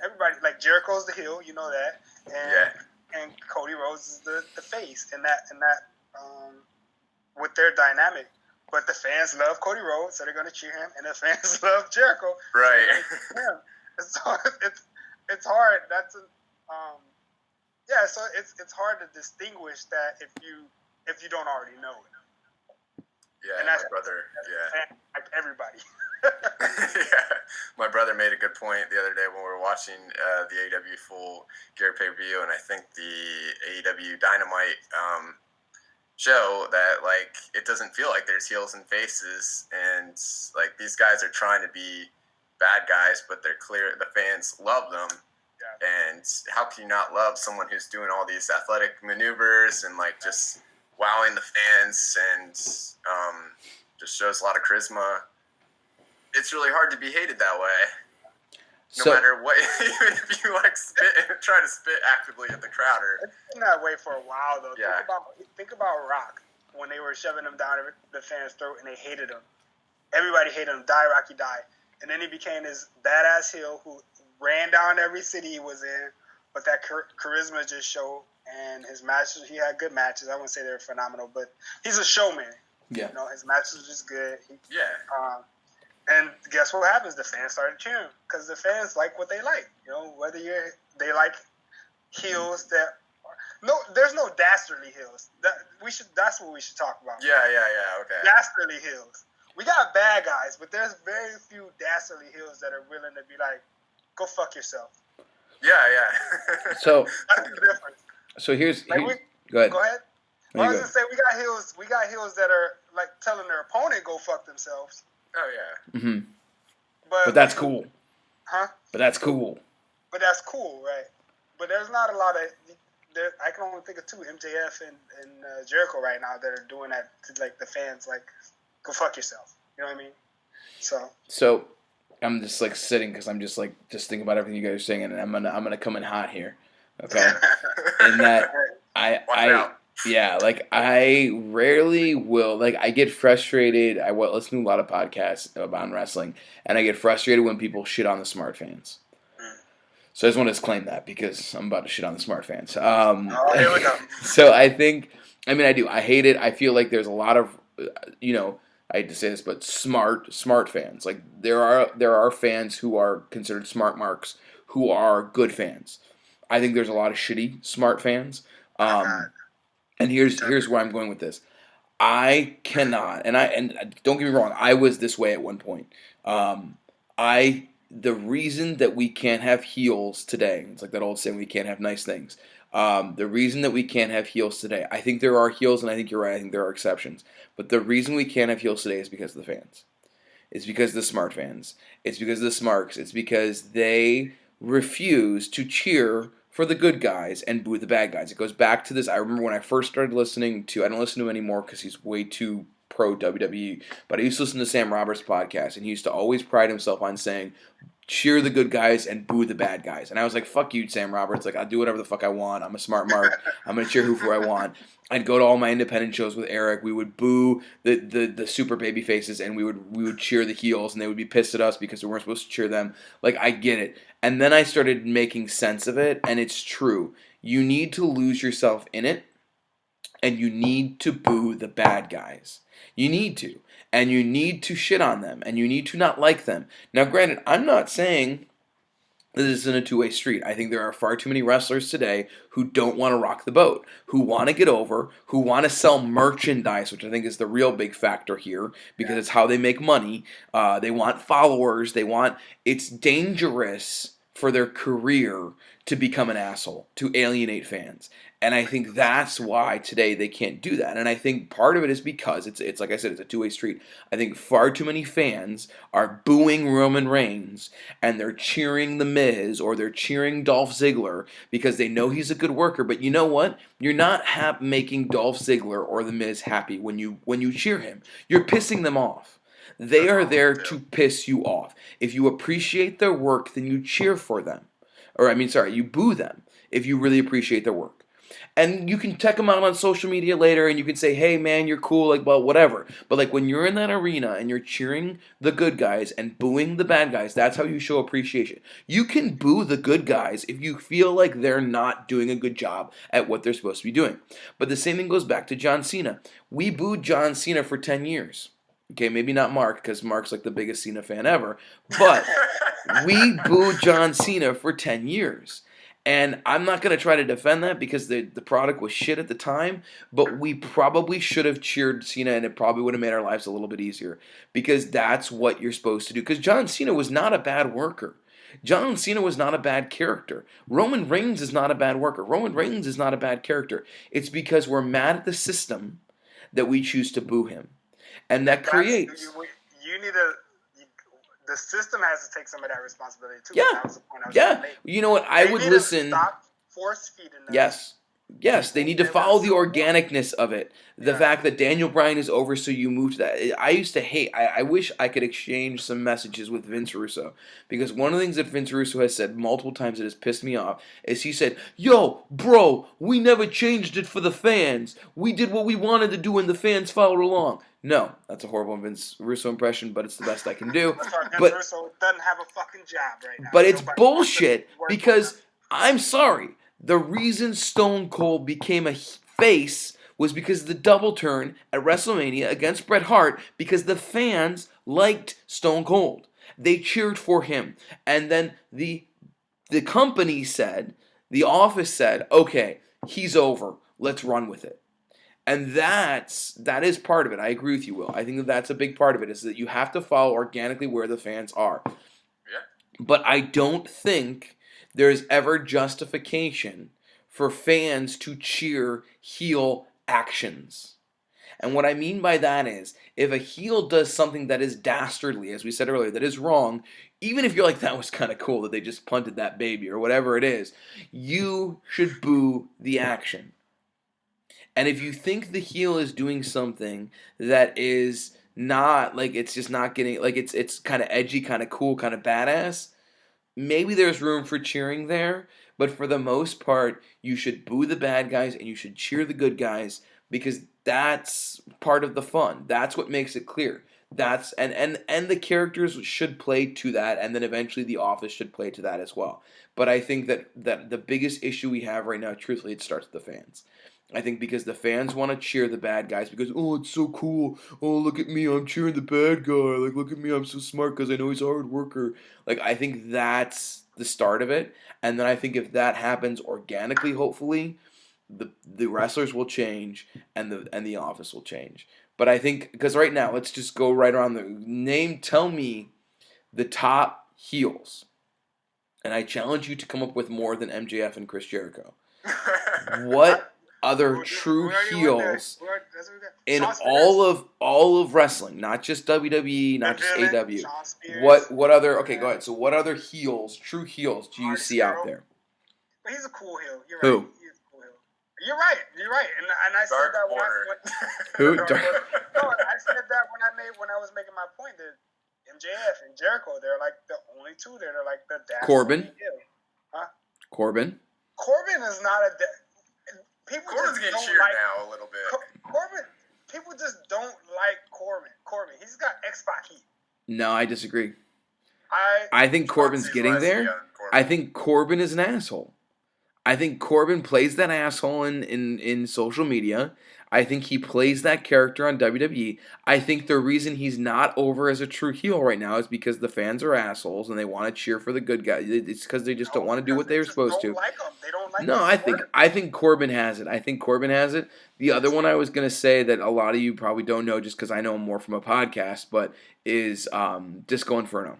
everybody, like Jericho's the heel, you know that, and Cody Rhodes is the face, and that with their dynamic. But the fans love Cody Rhodes, so they're going to cheer him, and the fans love Jericho, right? So it's hard. So it's hard to distinguish that if you don't already know it. Yeah, and that's my brother. Yeah, like everybody. Yeah, my brother made a good point the other day when we were watching the AEW Full Gear pay-per-view, and I think the AEW Dynamite show that like it doesn't feel like there's heels and faces, and like these guys are trying to be bad guys, but they're clear. The fans love them. Yeah. And how can you not love someone who's doing all these athletic maneuvers and like just wowing the fans and just shows a lot of charisma? It's really hard to be hated that way. No matter what, even if you like spit and try to spit actively at the crowd. It's been that way for a while though. Yeah. Think about Rock when they were shoving him down the fans' throat and they hated him. Everybody hated him. Die, Rocky, die. And then he became this badass heel who ran down every city he was in, but that charisma just showed. And his matches, he had good matches. I wouldn't say they were phenomenal, but he's a showman. Yeah. You know, his matches were just good. And guess what happens? The fans started cheering because the fans like what they like. You know, whether they like heels that there's no dastardly heels. That's what we should talk about. Yeah. Okay. Dastardly heels. We got bad guys, but there's very few dastardly heels that are willing to be like, go fuck yourself. Yeah. So that's the difference. So here's go ahead. Well, I was gonna say we got heels that are like telling their opponent go fuck themselves. Oh yeah. Mm-hmm. But that's cool. Huh? But that's cool. But that's cool, right? But there's not a lot of. I can only think of two, MJF and Jericho right now, that are doing that to like the fans, like, go fuck yourself. You know what I mean? So I'm just like sitting because I'm just thinking about everything you guys are saying, and I'm gonna come in hot here, okay? And that I rarely will, like, I get frustrated. I listen to a lot of podcasts about wrestling, and I get frustrated when people shit on the smart fans. So I just want to disclaim that because I'm about to shit on the smart fans. Here we go. So I do. I hate it. I feel like there's a lot of, I hate to say this, but smart fans. Like there are fans who are considered smart marks who are good fans. I think there's a lot of shitty smart fans. And here's where I'm going with this. I cannot, and don't get me wrong, I was this way at one point. The reason that we can't have heels today, it's like that old saying, we can't have nice things. The reason that we can't have heels today, I think there are heels, and I think you're right, I think there are exceptions. But the reason we can't have heels today is because of the fans. It's because of the smart fans. It's because of the smarks. It's because they refuse to cheer for the good guys and boo the bad guys. It goes back to this. I remember when I first started listening to, I don't listen to him anymore because he's way too pro WWE, but I used to listen to Sam Roberts' podcast, and he used to always pride himself on saying, cheer the good guys and boo the bad guys. And I was like, fuck you, Sam Roberts. Like, I'll do whatever the fuck I want. I'm a smart mark. I'm going to cheer who I want. I'd go to all my independent shows with Eric. We would boo the super baby faces, and we would cheer the heels, and they would be pissed at us because we weren't supposed to cheer them. Like, I get it. And then I started making sense of it, and it's true. You need to lose yourself in it, and you need to boo the bad guys. You need to. And you need to shit on them, and you need to not like them. Now, granted, I'm not saying this isn't a two-way street. I think there are far too many wrestlers today who don't want to rock the boat, who want to get over, who want to sell merchandise, which I think is the real big factor here, because it's how they make money. They want followers. It's dangerous for their career to become an asshole, to alienate fans. And I think that's why today they can't do that. And I think part of it is because it's like I said, it's a two-way street. I think far too many fans are booing Roman Reigns and they're cheering The Miz or they're cheering Dolph Ziggler because they know he's a good worker. But you know what? You're not making Dolph Ziggler or The Miz happy when you cheer him. You're pissing them off. They are there to piss you off. If you appreciate their work, then you cheer for them. You boo them if you really appreciate their work. And you can check them out on social media later, and you can say, hey, man, you're cool, like, well, whatever. But, like, when you're in that arena and you're cheering the good guys and booing the bad guys, that's how you show appreciation. You can boo the good guys if you feel like they're not doing a good job at what they're supposed to be doing. But the same thing goes back to John Cena. We booed John Cena for 10 years. Okay, maybe not Mark, because Mark's like the biggest Cena fan ever. But we booed John Cena for 10 years. And I'm not going to try to defend that because the product was shit at the time, but we probably should have cheered Cena, and it probably would have made our lives a little bit easier because that's what you're supposed to do. Because John Cena was not a bad worker. John Cena was not a bad character. Roman Reigns is not a bad worker. Roman Reigns is not a bad character. It's because we're mad at the system that we choose to boo him. And that creates... You need to... The system has to take some of that responsibility too. Yeah, that was the point I was trying to make. You know what? I would listen. Stop force feeding them. Yes, they need to follow the organicness of it. The fact that Daniel Bryan is over, so you move to that. I used to hate. I wish I could exchange some messages with Vince Russo because one of the things that Vince Russo has said multiple times that has pissed me off is he said, "Yo, bro, we never changed it for the fans. We did what we wanted to do, and the fans followed along." No, that's a horrible Vince Russo impression, but it's the best I can do. Vince Russo doesn't have a fucking job right now. But it's bullshit because, I'm sorry, the reason Stone Cold became a face was because of the double turn at WrestleMania against Bret Hart because the fans liked Stone Cold. They cheered for him. And then the company said, the office said, okay, he's over. Let's run with it. And that is part of it. I agree with you, Will. I think that that's a big part of it, is that you have to follow organically where the fans are. Yeah. But I don't think there's ever justification for fans to cheer heel actions. And what I mean by that is, if a heel does something that is dastardly, as we said earlier, that is wrong, even if you're like, that was kind of cool that they just punted that baby or whatever it is, you should boo the action. And if you think the heel is doing something that is not, like, it's just not getting, like, it's kind of edgy, kind of cool, kind of badass, maybe there's room for cheering there. But for the most part, you should boo the bad guys and you should cheer the good guys, because that's part of the fun. That's what makes it clear. That's and the characters should play to that, and then eventually the office should play to that as well. But I think that the biggest issue we have right now, truthfully, it starts with the fans. I think because the fans want to cheer the bad guys because, oh, it's so cool. Oh, look at me, I'm cheering the bad guy. Like, look at me, I'm so smart because I know he's a hard worker. Like, I think that's the start of it. And then I think if that happens organically, hopefully, the wrestlers will change and the office will change. But I think, because right now, let's just go right around tell me the top heels. And I challenge you to come up with more than MJF and Chris Jericho. What other true heels in all of wrestling, not just WWE, not just AEW. What other? Okay, go ahead. So what other heels, true heels, do you see out there? But he's a cool heel. You're Who? Right. He's a cool heel. You're right. And I said that when Who? No, I said that when I was making my point that MJF and Jericho, they're like the only two that are like the Corbin. heel. Huh? Corbin is not a. Corbin's getting cheered now a little bit. Corbin, people just don't like Corbin. He's got X-Pac heat. No, I disagree. I think Corbin's getting there. I think Corbin is an asshole. I think Corbin plays that asshole in social media. I think he plays that character on WWE. I think the reason he's not over as a true heel right now is because the fans are assholes and they want to cheer for the good guy. It's because they just don't want to do what they're supposed to. They don't like no, I think Corbin has it. The other one I was gonna say that a lot of you probably don't know, just because I know him more from a podcast, but is Disco Inferno.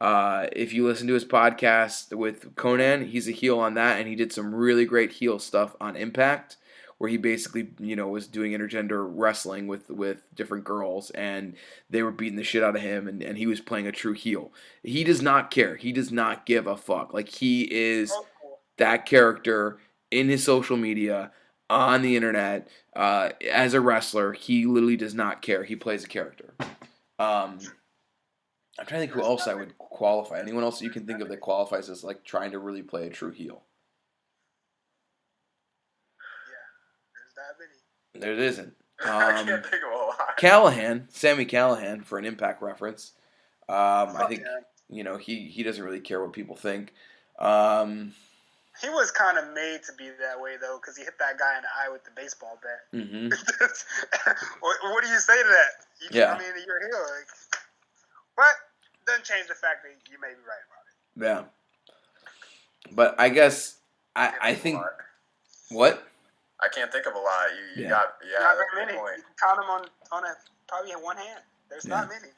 If you listen to his podcast with Conan, he's a heel on that, and he did some really great heel stuff on Impact, where he basically, was doing intergender wrestling with different girls, and they were beating the shit out of him, and he was playing a true heel. He does not care. He does not give a fuck. Like, he is that character in his social media, on the internet, as a wrestler. He literally does not care. He plays a character. I'm trying to think who else I would qualify. Anyone else that you can think of that qualifies as, like, trying to really play a true heel? There isn't. I can't think of a lot. Sammy Callahan, for an Impact reference. I think, he doesn't really care what people think. He was kind of made to be that way, though, because he hit that guy in the eye with the baseball bat. Mm-hmm. What do you say to that? You're a heel. But doesn't change the fact that you may be right about it. Yeah. But I guess I think what? I can't think of a lot. You got not very many. Point. You can count them on probably one hand. There's not many.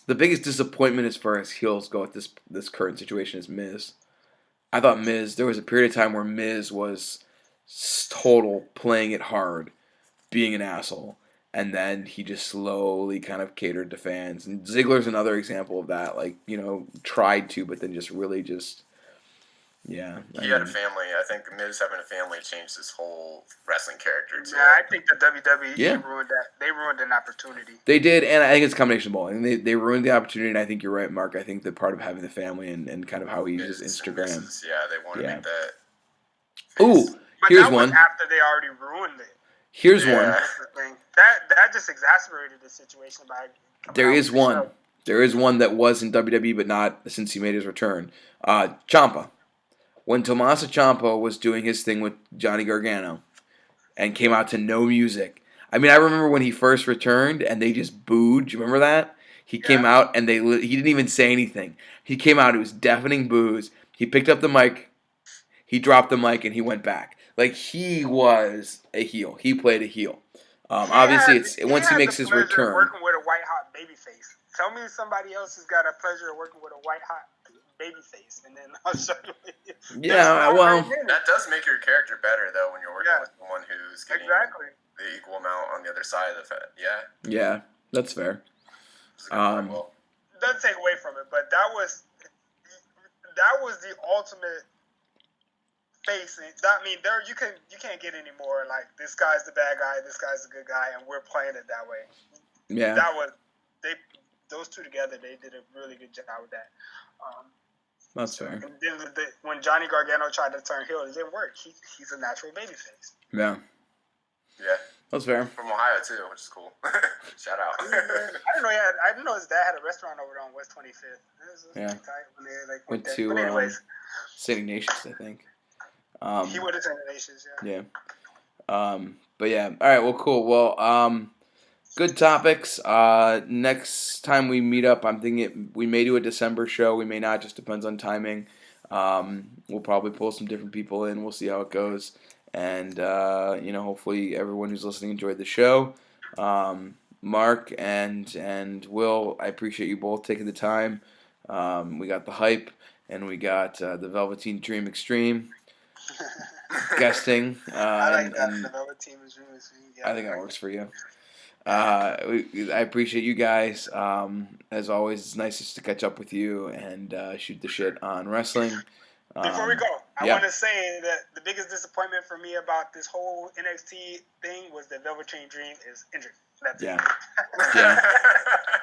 The biggest disappointment as far as heels go at this current situation is Miz. I thought Miz, there was a period of time where Miz was total playing it hard, being an asshole, and then he just slowly kind of catered to fans. And Ziggler's another example of that, tried to, but then just really just, He had a family. I think Miz having a family changed his whole wrestling character too. Yeah, I think the WWE ruined that. They ruined an opportunity. They did, and I think it's a combination of both. And they ruined the opportunity, and I think you're right, Mark. I think that part of having the family and kind of how he uses Instagram. They want to make that. Ooh, but here's that one. Was after they already ruined it. Here's one. That just exacerbated the situation by. There is one. There is one that was in WWE, but not since he made his return. Ciampa. When Tommaso Ciampa was doing his thing with Johnny Gargano and came out to no music. I mean, I remember when he first returned and they just booed. Do you remember that? He came out and he didn't even say anything. He came out, it was deafening boos. He picked up the mic, he dropped the mic, and he went back. Like, he was a heel. He played a heel. Obviously, once he makes his return. Working with a white hot baby face. Tell me somebody else has got a pleasure of working with a white hot babyface, and then I'll show you. Yeah, well, that does make your character better though when you're working with someone who's getting the equal amount on the other side of the fence. Yeah. Yeah, that's fair. Doesn't take away from it, but that was the ultimate face. I mean, you can't get any more like this guy's the bad guy, this guy's the good guy, and we're playing it that way. Yeah. That was those two together. They did a really good job with that. That's fair. And then when Johnny Gargano tried to turn heel, it didn't work. He's a natural babyface. Yeah. Yeah. That's fair. From Ohio too, which is cool. Shout out. I didn't know his dad had a restaurant over there on West 25th. Yeah. Tight when they went to St. Ignatius, I think. He went to St. Ignatius, yeah. Yeah. But yeah. All right. Well, cool. Well, good topics. Next time we meet up, I'm thinking we may do a December show. We may not. Just depends on timing. We'll probably pull some different people in. We'll see how it goes. And, hopefully everyone who's listening enjoyed the show. Mark and Will, I appreciate you both taking the time. We got the hype, and we got the Velveteen Dream Extreme guesting. I like that, the Velveteen Dream Extreme. Yeah, I think that works for you. I appreciate you guys. As always, it's nice just to catch up with you and shoot the shit on wrestling. Before we go, I want to say that the biggest disappointment for me about this whole NXT thing was that Velveteen Dream is injured. That's it. Yeah,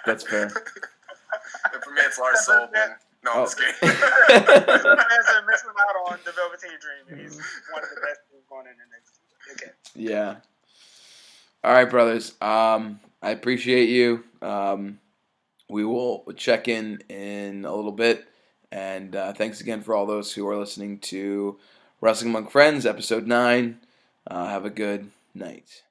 that's fair. And for me, it's Lars Sullivan. No, I'm just kidding. Fans are missing out on the Velveteen Dream. He's one of the best things going in NXT. Okay. Yeah. All right, brothers. I appreciate you. We will check in a little bit. And thanks again for all those who are listening to Wrestling Among Friends, Episode 9. Have a good night.